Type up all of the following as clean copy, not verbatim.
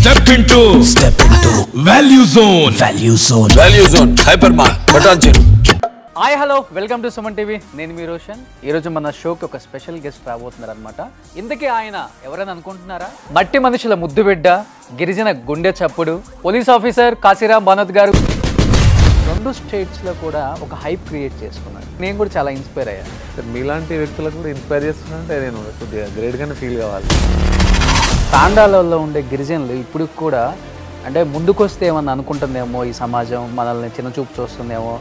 Step into Value Zone. Value Zone. Hypermart. Button. Hi hello welcome to Suman TV. నేను మీ రోషన్. ఈరోజు మన షోకి ఒక స్పెషల్ గెస్ట్ రాబోతున్నారు అనమాట. ఇంతకీ ఆయన ఎవరైనా అనుకుంటున్నారా? మట్టి మనుషుల ముద్దు బిడ్డ, గిరిజన గుండె చప్పుడు, పోలీస్ ఆఫీసర్ కాశీరాం బానోత్ గారు. రెండు స్టేట్స్లో కూడా ఒక హైప్ క్రియేట్ చేసుకున్నారు. నేను కూడా చాలా ఇన్స్పైర్ అయ్యాను. మీలాంటి వ్యక్తులకు కూడా ఇన్స్పైర్ చేస్తున్నంటే నేను కొద్దిగా గ్రేట్గానే ఫీల్ కావాలి. తాండాలలో ఉండే గిరిజనులు ఇప్పుడు కూడా అంటే ముందుకొస్తే ఏమన్నా అనుకుంటుందేమో, ఈ సమాజం మనల్ని చిన్నచూపు చూస్తుందేమో,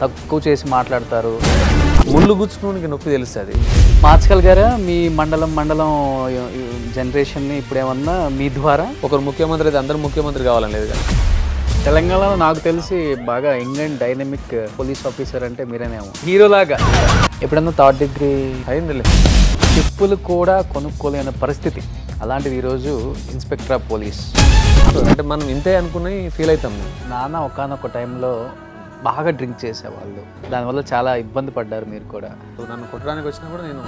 తక్కువ చేసి మాట్లాడతారు. ముళ్ళు గుచ్చుకోనికి నొప్పి తెలుస్తుంది. మార్చగలిగారా మీ మండలం జనరేషన్ని ఇప్పుడు ఏమన్నా మీ ద్వారా? ఒకరు ముఖ్యమంత్రి అయితే అందరూ ముఖ్యమంత్రి కావాలని లేదు కదా. తెలంగాణలో నాకు తెలిసి బాగా young and dynamic police officer అంటే మీరేనేమో, హీరోలాగా. ఎప్పుడన్నా థర్డ్ డిగ్రీ అయిందిలే. చెప్పులు కూడా కొనుక్కోలేని పరిస్థితి. అలాంటిది ఈరోజు ఇన్స్పెక్టర్ ఆఫ్ పోలీస్. అంటే మనం ఇంతే అనుకుని ఫీల్ అవుతాం. నాన్న ఒకానొక టైంలో బాగా డ్రింక్ చేసేవాళ్ళు, దానివల్ల చాలా ఇబ్బంది పడ్డారు మీరు కూడా. నన్ను కొట్టడానికి వచ్చినా కూడా నేను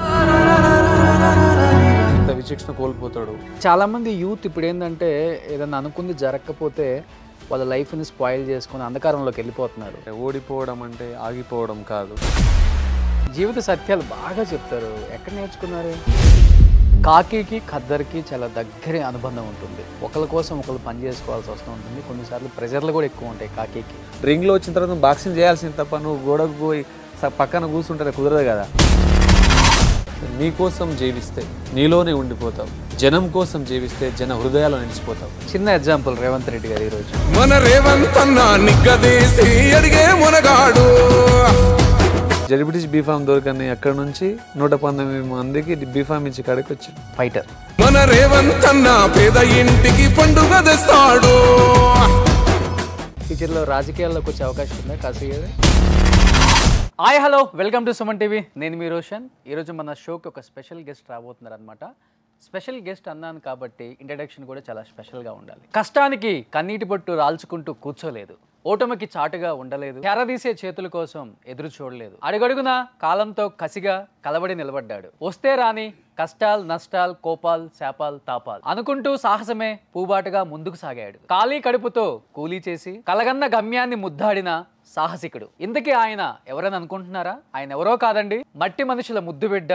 ఇంత విచక్షణ కోల్పోతాడు. చాలామంది యూత్ ఇప్పుడు ఏంటంటే ఏదన్నా అనుకుంది జరగకపోతే వాళ్ళ లైఫ్ని స్పాయిల్ చేసుకొని అంధకారంలోకి వెళ్ళిపోతున్నారు. ఓడిపోవడం అంటే ఆగిపోవడం కాదు. జీవిత సత్యాలు బాగా చెప్తారు. ఎక్కడ నేర్చుకున్నారు? కాకికి ఖద్దరికి చాలా దగ్గర అనుబంధం ఉంటుంది. ఒకరి కోసం ఒకరు పని చేసుకోవాల్సి వస్తూ ఉంటుంది. కొన్నిసార్లు ప్రెజర్లు కూడా ఎక్కువ ఉంటాయి కాకికి. రింగ్లో వచ్చిన తర్వాత నువ్వు బాక్సింగ్ చేయాల్సింది తప్ప నువ్వు గోడకు పోయి పక్కన కూర్చుంటే కుదరదు కదా. నీకోసం జీవిస్తే నీలోనే ఉండిపోతావు, జనం కోసం జీవిస్తే జన హృదయాల్లో నిలిచిపోతావు. చిన్న ఎగ్జాంపుల్ రేవంత్ రెడ్డి గారు ఈరోజు మన రేవంత్ అన్న నిగ్గదీసి అడిగే మునగాడు. జడ్పీటీసీ బీఫామ్ దొరకని అక్కడ నుంచి 119 మందికి బీఫామ్ ఇచ్చి కాడికి వచ్చింది. ఫైటర్ మన రేవంత్ అన్న పేద ఇంటికి పండుగ తెస్తాడు. ఫ్యూచర్లో రాజకీయాల్లోకి వచ్చే అవకాశం ఉందా కాశీ గారు? Hi hello welcome to Suman TV. నేను మీ రోషన్. ఈరోజు మన షోకి ఒక స్పెషల్ గెస్ట్ రాబోతున్నారు అనమాట. స్పెషల్ గెస్ట్ అన్నాను కాబట్టి ఇంట్రడక్షన్ కూడా చాలా స్పెషల్గా ఉండాలి. కష్టానికి కన్నీటి బొట్టు రాల్చుకుంటూ కూర్చోలేదు, ఓటమికి చాటుగా ఉండలేదు, తెరదీసే చేతుల కోసం ఎదురు చూడలేదు, అడుగడుగునా కాలంతో కసిగా కలబడి నిలబడ్డాడు. వస్తే రాని కష్టాలు నష్టాలు కోపాలు శాపాలు తాపాలు అనుకుంటూ సాహసమే పూబాటుగా ముందుకు సాగాడు. ఖాళీ కడుపుతో కూలీ చేసి కలగన్న గమ్యాన్ని ముద్దాడిన సాహసికుడు. ఇంతకీ ఆయన ఎవరని అనుకుంటున్నారా? ఆయన ఎవరో కాదండి, మట్టి మనుషుల ముద్దు బిడ్డ,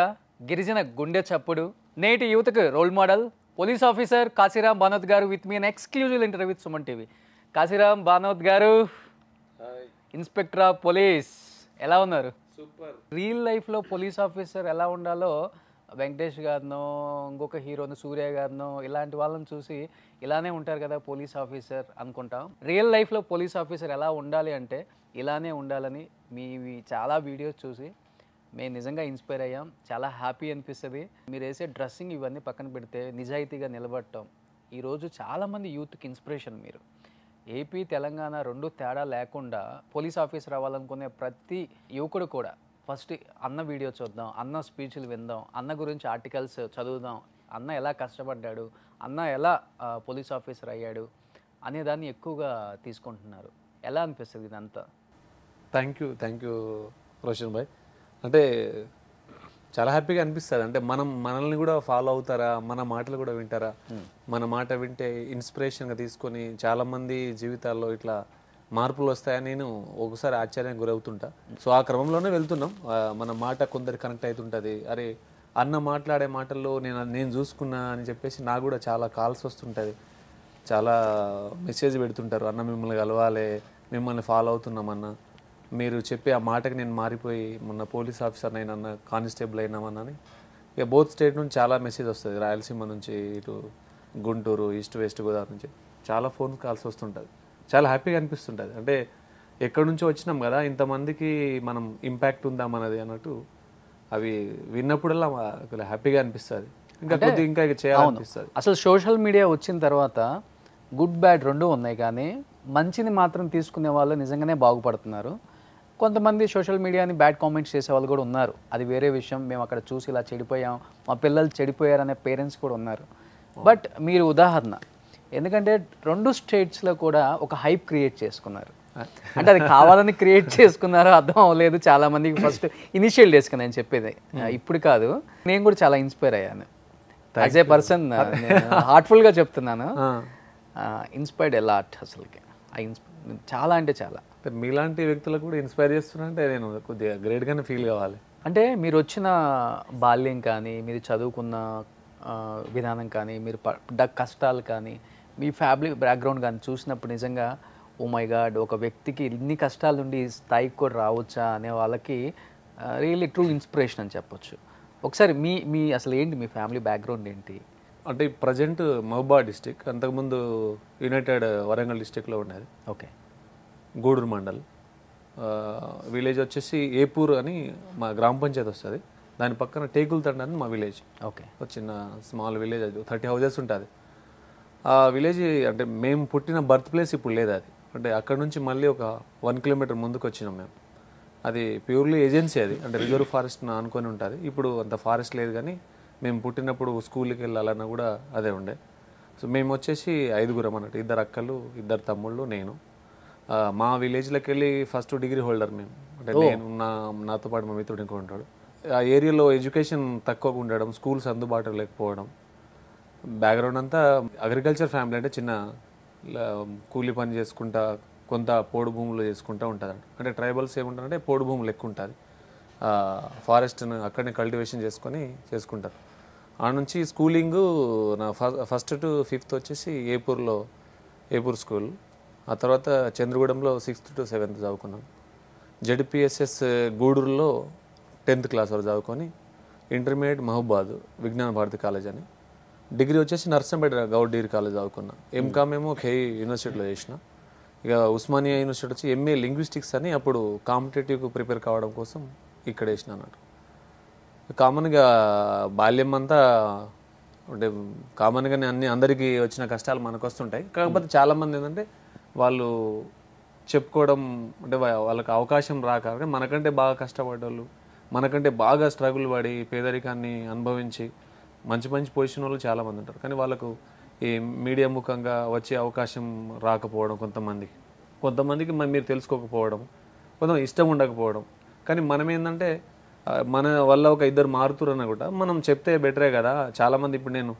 గిరిజన గుండె చప్పుడు, నేటి యువతకు role model, police officer Kashiram Banoth garu with me an exclusive interview with Suman TV. Kashiram Banoth garu, inspector of police, ఎలా ఉన్నారు? సూపర్. రియల్ లైఫ్లో పోలీస్ ఆఫీసర్ ఎలా ఉండాలో వెంకటేష్ గారినో ఇంకొక హీరోను సూర్య గారినో ఇలాంటి వాళ్ళని చూసి ఇలానే ఉంటారు కదా పోలీస్ ఆఫీసర్ అనుకుంటాం. రియల్ లైఫ్లో పోలీస్ ఆఫీసర్ ఎలా ఉండాలి అంటే ఇలానే ఉండాలని మీ చాలా వీడియోస్ చూసి మేము నిజంగా ఇన్స్పైర్ అయ్యాం. చాలా హ్యాపీ అనిపిస్తుంది. మీరు వేసే డ్రెస్సింగ్ ఇవన్నీ పక్కన పెడితే నిజాయితీగా నిలబడటం ఈరోజు చాలామంది యూత్కి ఇన్స్పిరేషన్. మీరు ఏపీ తెలంగాణ రెండు తేడా లేకుండా పోలీస్ ఆఫీసర్ అవ్వాలనుకునే ప్రతి యువకుడు కూడా ఫస్ట్ అన్న వీడియో చూద్దాం, అన్న స్పీచ్లు విందాం, అన్న గురించి ఆర్టికల్స్ చదువుదాం, అన్న ఎలా కష్టపడ్డాడు, అన్న ఎలా పోలీస్ ఆఫీసర్ అయ్యాడు అనేదాన్ని ఎక్కువగా తీసుకుంటున్నారు. ఎలా అనిపిస్తుంది ఇదంతా? థ్యాంక్ యూ రోషన్ భాయ్. అంటే చాలా హ్యాపీగా అనిపిస్తుంది. అంటే మనల్ని కూడా ఫాలో అవుతారా, మన మాటలు కూడా వింటారా, మన మాట వింటే ఇన్స్పిరేషన్గా తీసుకొని చాలామంది జీవితాల్లో ఇట్లా మార్పులు వస్తాయని నేను ఒకసారి ఆశ్చర్యానికి గురవుతుంటా. సో ఆ క్రమంలోనే వెళ్తున్నాం. మన మాట కొందరు కనెక్ట్ అవుతుంటుంది. అరే అన్న మాట్లాడే మాటల్లో నేను చూసుకున్నా అని చెప్పేసి నాకు కూడా చాలా కాల్స్ వస్తుంటుంది. చాలా మెసేజ్ పెడుతుంటారు, అన్న మిమ్మల్ని కలవాలి, మిమ్మల్ని ఫాలో అవుతున్నామన్న, మీరు చెప్పే ఆ మాటకి నేను మారిపోయి మొన్న పోలీస్ ఆఫీసర్ అయినా కానిస్టేబుల్ అయినామని. ఇక బోత్ స్టేట్ నుంచి చాలా మెసేజ్ వస్తుంది. రాయలసీమ నుంచి ఇటు గుంటూరు, ఈస్ట్ వెస్ట్ గోదావరి నుంచి చాలా ఫోన్ కాల్స్ వస్తుంటుంది. చాలా హ్యాపీగా అనిపిస్తుంటుంది. అంటే ఎక్కడి నుంచో వచ్చినాం కదా, ఇంతమందికి మనం ఇంపాక్ట్ ఉందా మనది అన్నట్టు అవి విన్నప్పుడల్లా హ్యాపీగా అనిపిస్తుంది. ఇంకా చేయాలనిపిస్తుంది. అసలు సోషల్ మీడియా వచ్చిన తర్వాత గుడ్ బ్యాడ్ రెండు ఉన్నాయి, కానీ మంచిని మాత్రం తీసుకునే వాళ్ళు నిజంగానే బాగుపడుతున్నారు. కొంతమంది సోషల్ మీడియాని బ్యాడ్ కామెంట్స్ చేసే వాళ్ళు కూడా ఉన్నారు. అది వేరే విషయం. మేము అక్కడ చూసి ఇలా చెడిపోయాం, మా పిల్లలు చెడిపోయారనే పేరెంట్స్ కూడా ఉన్నారు. బట్ మీరు ఉదాహరణ, ఎందుకంటే రెండు స్టేట్స్లో కూడా ఒక హైప్ క్రియేట్ చేసుకున్నారు. అంటే అది కావాలని క్రియేట్ చేసుకున్నారో అర్థం అవ్వలేదు చాలా మందికి. ఫస్ట్ ఇనిషియల్ డేస్ కి నేను చెప్పేది, ఇప్పుడు కాదు. నేను కూడా చాలా ఇన్స్పైర్ అయ్యాను యాజ్ ఏ పర్సన్. హార్ట్ఫుల్ గా చెప్తున్నాను. ఇన్స్పైర్డ్ ఎలాట్ అసలుకి చాలా అంటే చాలా. మీలాంటి వ్యక్తులకు కూడా ఇన్స్పైర్ చేస్తున్నా అంటే నేను కొద్దిగా గ్రేట్గానే ఫీల్ కావాలి. అంటే మీరు వచ్చిన బాల్యం కానీ, మీరు చదువుకున్న విధానం కానీ, మీరు పడ్డ కష్టాలు కానీ, మీ ఫ్యామిలీ బ్యాక్గ్రౌండ్ కానీ చూసినప్పుడు నిజంగా ఓ మై గాడ్, ఒక వ్యక్తికి ఇన్ని కష్టాల నుండి ఈ స్థాయికి కూడా రావచ్చా అనే వాళ్ళకి రియల్లీ ట్రూ ఇన్స్పిరేషన్ అని చెప్పొచ్చు. ఒకసారి మీ అసలు ఏంటి మీ ఫ్యామిలీ బ్యాక్గ్రౌండ్ ఏంటి? అంటే ప్రజెంట్ మహబూబాబాద్ డిస్టిక్, అంతకుముందు యునైటెడ్ వరంగల్ డిస్టిక్లో ఉండేది. ఓకే. గూడూరు మండల్, విలేజ్ వచ్చేసి ఏపూర్ అని మా గ్రామ పంచాయతీ వస్తుంది. దాని పక్కన టేకులతండ అని మా విలేజ్. ఓకే. ఒక చిన్న స్మాల్ విలేజ్, అది 30 houses ఉంటుంది. ఆ విలేజ్ అంటే మేము పుట్టిన బర్త్ ప్లేస్ ఇప్పుడు లేదు అది. అంటే అక్కడ నుంచి మళ్ళీ ఒక 1 kilometer ముందుకు వచ్చినాం మేము. అది ప్యూర్లీ ఏజెన్సీ, అది అంటే రిజర్వ్ ఫారెస్ట్ అనుకొని ఉంటుంది. ఇప్పుడు అంత ఫారెస్ట్ లేదు, కానీ మేము పుట్టినప్పుడు స్కూల్కి వెళ్ళాలన్నా కూడా అదే ఉండే. సో మేము వచ్చేసి 5గురం అన్నట్టు, 2 అక్కలు 2 తమ్ముళ్ళు, నేను. మా విలేజ్లోకి వెళ్ళి ఫస్ట్ డిగ్రీ హోల్డర్ మేము. అంటే నేను నాతో పాటు మా మిత్రుడు ఇంకో ఉంటాడు. ఆ ఏరియాలో ఎడ్యుకేషన్ తక్కువగా ఉండడం, స్కూల్స్ అందుబాటులో లేకపోవడం, బ్యాక్గ్రౌండ్ అంతా అగ్రికల్చర్ ఫ్యామిలీ. అంటే చిన్న కూలి పని చేసుకుంటా, కొంత పోడు భూములు చేసుకుంటూ ఉంటుంది. అంటే ట్రైబల్స్ ఏముంటారంటే పోడు భూములు ఎక్కువ ఉంటుంది, ఫారెస్ట్ను అక్కడనే కల్టివేషన్ చేసుకుంటారు. ఆ నుంచి స్కూలింగ్ నా ఫస్ట్ to 5th వచ్చేసి ఏపూర్ స్కూల్. ఆ తర్వాత చంద్రగూడెంలో 6th to 7th చదువుకున్నాను. జెడ్పిఎస్ఎస్ గూడూరులో 10th class వరకు చదువుకొని ఇంటర్మీడియట్ మహబూబాద్ విజ్ఞాన భారతి కాలేజ్ అని. డిగ్రీ వచ్చేసి నర్సంపేట గౌడ్ డిగ్రీ కాలేజ్ చదువుకున్నా. ఎంకామ్ ఏమో కేఈ యూనివర్సిటీలో చేసిన. ఇక ఉస్మానియా యూనివర్సిటీ వచ్చి ఎంఏ లింగ్విస్టిక్స్ అని అప్పుడు కాంపిటేటివ్కి ప్రిపేర్ కావడం కోసం ఇక్కడ వేసిన అన్నట్టు. కామన్గా బాల్యం అంతా అంటే కామన్గానే అందరికీ వచ్చిన కష్టాలు మనకు వస్తుంటాయి. కాకపోతే చాలామంది ఏంటంటే వాళ్ళు చెప్పుకోవడం, అంటే వాళ్ళకి అవకాశం రాక, మనకంటే బాగా కష్టపడ్డోళ్ళు, మనకంటే బాగా స్ట్రగుల్ పడి పేదరికాన్ని అనుభవించి మంచి పొజిషన్ వాళ్ళు చాలామంది ఉంటారు. కానీ వాళ్ళకు ఈ మీడియా ముఖంగా వచ్చే అవకాశం రాకపోవడం, కొంతమందికి మీరు తెలుసుకోకపోవడం, కొంతమంది ఇష్టం ఉండకపోవడం. కానీ మనం ఏంటంటే మన వల్ల ఒక 2 మారుతురన్నా కూడా మనం చెప్తే బెటరే కదా. చాలామంది ఇప్పుడు నేను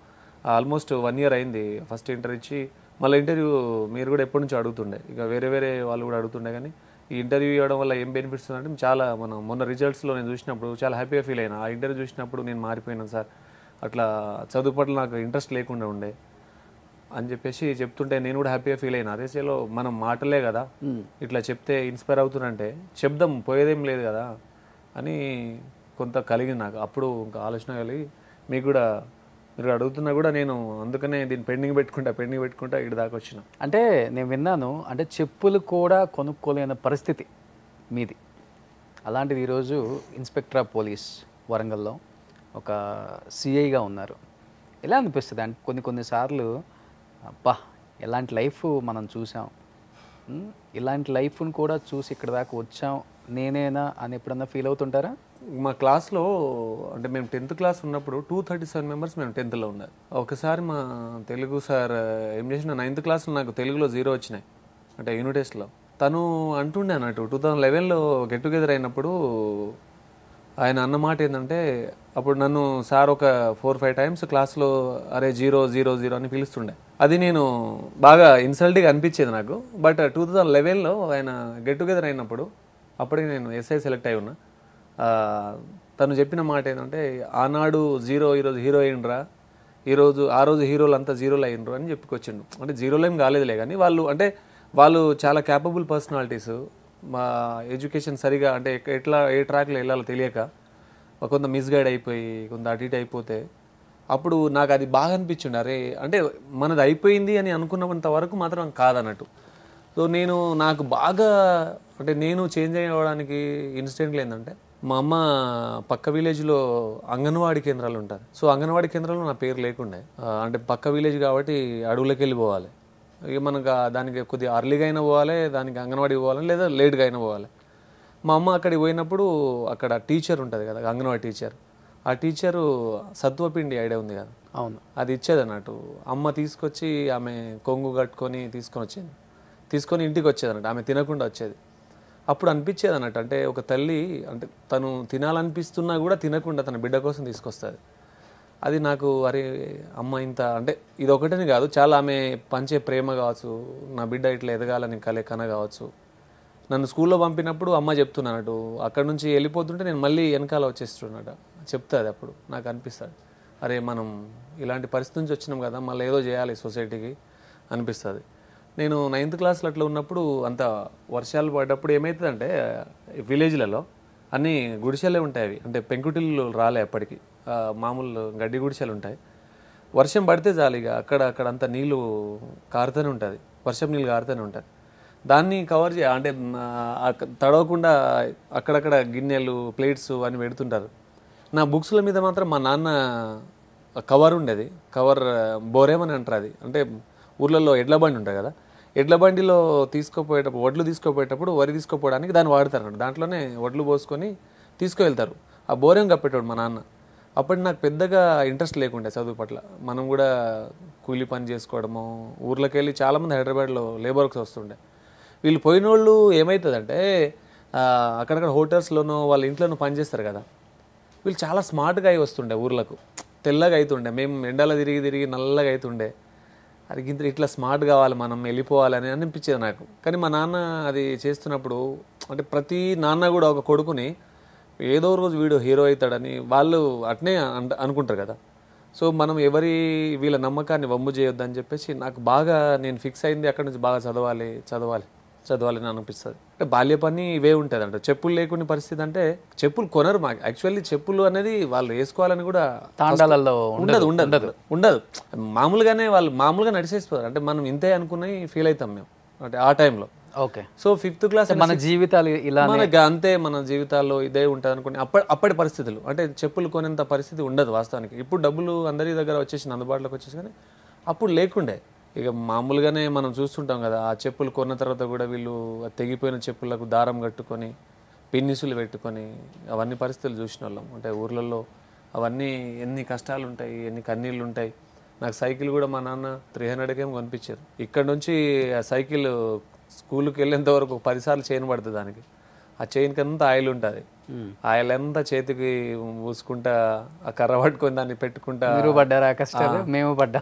ఆల్మోస్ట్ 1 year అయింది ఫస్ట్ ఇంటర్వ్యూ ఇచ్చి, మళ్ళీ ఇంటర్వ్యూ మీరు కూడా ఎప్పటి నుంచో అడుగుతుండే, ఇక వేరే వాళ్ళు కూడా అడుగుతుండే. కానీ ఈ ఇంటర్వ్యూ ఇవ్వడం వల్ల ఏం బెనిఫిట్స్ అంటే చాలా మొన్న రిజల్ట్స్లో నేను చూసినప్పుడు చాలా హ్యాపీగా ఫీల్ అయినా. ఆ ఇంటర్వ్యూ చూసినప్పుడు నేను మారిపోయినాను సార్, అట్లా చదువు పట్ల నాకు ఇంట్రెస్ట్ లేకుండా ఉండే అని చెప్పేసి చెప్తుంటే నేను కూడా హ్యాపీగా ఫీల్ అయినా. అదే చేలో మనం మాటలే కదా, ఇట్లా చెప్తే ఇన్స్పైర్ అవుతున్నంటే చెప్దాం, పోయేదేం లేదు కదా అని కొంత కలిగింది నాకు. అప్పుడు ఇంకా ఆలోచన కలిగి మీకు కూడా మీరు అడుగుతున్నా కూడా నేను అందుకనే దీన్ని పెండింగ్ పెట్టుకుంటా ఇటు దాకా వచ్చిన. అంటే నేను విన్నాను, అంటే చెప్పులు కూడా కొనుక్కోలేని పరిస్థితి మీది. అలాంటిది ఈరోజు ఇన్స్పెక్టర్ ఆఫ్ పోలీస్ వరంగల్లో ఒక సిఐగా ఉన్నారు. ఎలా అనిపిస్తుంది అంటే కొన్నిసార్లు అబ్బా ఎలాంటి లైఫ్ మనం చూసాం, ఇలాంటి లైఫ్ను కూడా చూసి ఇక్కడ దాకా వచ్చాం నేనేనా అని ఎప్పుడన్నా ఫీల్ అవుతుంటారా? మా క్లాస్లో అంటే మేము 10th class ఉన్నప్పుడు 237 members మేము 10thలో ఉన్నారు. ఒకసారి మా తెలుగు సార్ ఏం చేసిన 9th classలో నాకు తెలుగులో 0 వచ్చినాయి, అంటే యూనిట్ టెస్ట్లో. తను అంటుండే అన్నట్టు 2011లో గెట్ టుగెదర్ అయినప్పుడు ఆయన అన్న మాట ఏంటంటే, అప్పుడు నన్ను సార్ ఒక 4-5 times క్లాస్లో అరే 0 అని పిలుస్తుండే. అది నేను బాగా ఇన్సల్ట్గా అనిపించేది నాకు. బట్ 2011లో ఆయన గెట్ టుగెదర్ అయినప్పుడు అప్పటికి నేను ఎస్ఐ సెలెక్ట్ అయి ఉన్నా. తను చెప్పిన మాట ఏంటంటే, ఆనాడు 0 ఈరోజు హీరో అయ్యిండ్రా, ఆ రోజు హీరోలు అంతా 0లో అయ్యిండ్రు అని చెప్పుకొచ్చిండు. అంటే 0లో ఏం కాలేదులే, కానీ వాళ్ళు చాలా క్యాపబుల్ పర్సనాలిటీస్. మా ఎడ్యుకేషన్ సరిగా అంటే ఏ ట్రాక్లో వెళ్ళాలో తెలియక కొంత మిస్గైడ్ అయిపోయి కొంత అటు ఇటు అయిపోతే అప్పుడు నాకు అది బాగా అనిపించింది. అరే అంటే మనది అయిపోయింది అని అనుకున్నంత వరకు మాత్రం కాదన్నట్టు. సో నాకు బాగా అంటే నేను చేంజ్ అవ్వడానికి ఇన్సిడెంట్లు ఏంటంటే, మా అమ్మ పక్క విలేజ్లో అంగన్వాడీ కేంద్రాలు ఉంటారు. సో అంగన్వాడీ కేంద్రాల్లో నా పేరు లేకుండే, అంటే పక్క విలేజ్ కాబట్టి అడవులకి వెళ్ళిపోవాలి. ఇక మనకు దానికి కొద్దిగా అర్లీగా అయినా పోవాలి, దానికి అంగన్వాడీ పోవాలి, లేదా లేట్గా అయినా పోవాలి. మా అమ్మ అక్కడికి పోయినప్పుడు అక్కడ టీచర్ ఉంటుంది కదా, అంగన్వాడీ టీచర్. ఆ టీచరు సత్వపిండి ఐడియా ఉంది కదా, అవును, అది ఇచ్చేది అన్నట్టు. అమ్మ తీసుకొచ్చి ఆమె కొంగు కట్టుకొని తీసుకొని ఇంటికి వచ్చేది అన్నట్టు. ఆమె తినకుండా వచ్చేది. అప్పుడు అనిపించేది అన్నట్టు, అంటే ఒక తల్లి అంటే తను తినాలనిపిస్తున్నా కూడా తినకుండా తన బిడ్డ కోసం తీసుకొస్తుంది. అది నాకు అరే అమ్మ ఇంత అంటే ఇది ఒకటని కాదు, చాలా ఆమె పంచే ప్రేమ కావచ్చు, నా బిడ్డ ఇట్లా ఎదగాలని కన కావచ్చు. నన్ను స్కూల్లో పంపినప్పుడు అమ్మ చెప్తున్నాడు, అక్కడ నుంచి వెళ్ళిపోతుంటే నేను మళ్ళీ వెనకాల వచ్చేస్తున్నాడు చెప్తుంది. అప్పుడు నాకు అనిపిస్తుంది అరే మనం ఇలాంటి పరిస్థితి నుంచి వచ్చినాం కదా, మళ్ళీ ఏదో చేయాలి సొసైటీకి అనిపిస్తుంది. నేను 9th క్లాస్లో అట్లా ఉన్నప్పుడు అంత వర్షాలు పడ్డప్పుడు ఏమవుతుందంటే విలేజ్లలో అన్నీ గుడిసెలే ఉంటాయి. అవి అంటే పెంకుటిల్లు రాలే అప్పటికి, మామూలు గడ్డి గుడిసెలు ఉంటాయి. వర్షం పడితే చాలు ఇక అక్కడంతా నీళ్ళు కారుతూనే ఉంటుంది, వర్షం నీళ్ళు కారుతూనే ఉంటుంది. దాన్ని కవర్ అంటే తడవకుండా అక్కడక్కడ గిన్నెలు ప్లేట్స్ అని పెడుతుంటారు. నా బుక్స్ల మీద మాత్రం మా నాన్న కవర్ ఉండేది, కవర్ బోరేమని అంటారు. అది అంటే ఊర్లలో ఎడ్ల బండి ఉంటుంది కదా, ఎడ్ల బండిలో తీసుకుపోయేటప్పుడు వడ్లు తీసుకుపోయేటప్పుడు వరి తీసుకుపోవడానికి దాన్ని వాడతారు అన్నట్టు. దాంట్లోనే వడ్లు పోసుకొని తీసుకువెళ్తారు. ఆ బోరేం కప్పేటోడు మా నాన్న. అప్పటి నాకు పెద్దగా ఇంట్రెస్ట్ లేకుండే చదువు పట్ల. మనం కూడా కూలీ పని చేసుకోవడము, ఊర్లోకి వెళ్ళి చాలామంది హైదరాబాద్లో లేబర్ వర్క్స్ వస్తుండే. వీళ్ళు పోయిన వాళ్ళు ఏమవుతుందంటే అక్కడక్కడ హోటల్స్లోనో వాళ్ళ ఇంట్లోనూ పనిచేస్తారు కదా, వీళ్ళు చాలా స్మార్ట్గా అయి వస్తుండే ఊర్లకు, తెల్లగా అవుతుండే. మేము ఎండలో తిరిగి నల్లగా అవుతుండే. అది ఇట్లా స్మార్ట్ కావాలి మనం వెళ్ళిపోవాలని అనిపించేది నాకు. కానీ మా నాన్న అది చేస్తున్నప్పుడు అంటే ప్రతి నాన్న కూడా ఒక కొడుకుని ఏదో రోజు వీడు హీరో అవుతాడని వాళ్ళు అట్నే అనుకుంటారు కదా. సో మనం వీళ్ళ నమ్మకాన్ని వమ్ము చేయొద్దని చెప్పేసి నాకు బాగా నేను ఫిక్స్ అయింది అక్కడి నుంచి బాగా చదవాలని అనిపిస్తుంది. అంటే బాల్య పని ఇవే ఉంటుంది అంటే చెప్పులు లేకుండా పరిస్థితి అంటే చెప్పులు కొనరు మాకు. యాక్చువల్లీ చెప్పులు అనేది వాళ్ళు వేసుకోవాలని కూడా తాండాలలో ఉండదు. మామూలుగానే వాళ్ళు మామూలుగా నడిచేసిపోతారు. అంటే మనం ఇంతే అనుకుని ఫీల్ అవుతాం మేము అంటే ఆ టైంలో. ఓకే. సో 5th క్లాస్ మన జీవితాలు ఇలా మనకి అంతే, మన జీవితాల్లో ఇదే ఉంటుంది అనుకుని అప్పటి పరిస్థితులు అంటే చెప్పులు కొనేంత పరిస్థితి ఉండదు వాస్తవానికి. ఇప్పుడు డబ్బులు అందరి దగ్గర వచ్చేసి అందుబాటులోకి వచ్చేసి, కానీ అప్పుడు లేకుండే. ఇక మామూలుగానే మనం చూస్తుంటాం కదా, ఆ చెప్పులు కొన్న తర్వాత కూడా వీళ్ళు తెగిపోయిన చెప్పులకు దారం కట్టుకొని పిన్నిసులు పెట్టుకొని అవన్నీ పరిస్థితులు చూసిన వాళ్ళం. అంటే ఊర్లలో అవన్నీ ఎన్ని కష్టాలు ఉంటాయి, ఎన్ని కన్నీళ్ళు ఉంటాయి. నాకు సైకిల్ కూడా మా నాన్న 300కి ఏమో కొనిపించారు. ఇక్కడ నుంచి ఆ సైకిల్ స్కూల్కి వెళ్ళేంత వరకు 10 సార్లు చైన్ పడుతుంది దానికి. ఆ చైన్కి అంతా ఆయిల్ ఉంటుంది, ఆయిల్ అంతా చేతికి పూసుకుంటా ఆ కర్ర పట్టుకొని దాన్ని పెట్టుకుంటా. మీరు పడ్డారా కష్టాలు? మేము పడ్డా.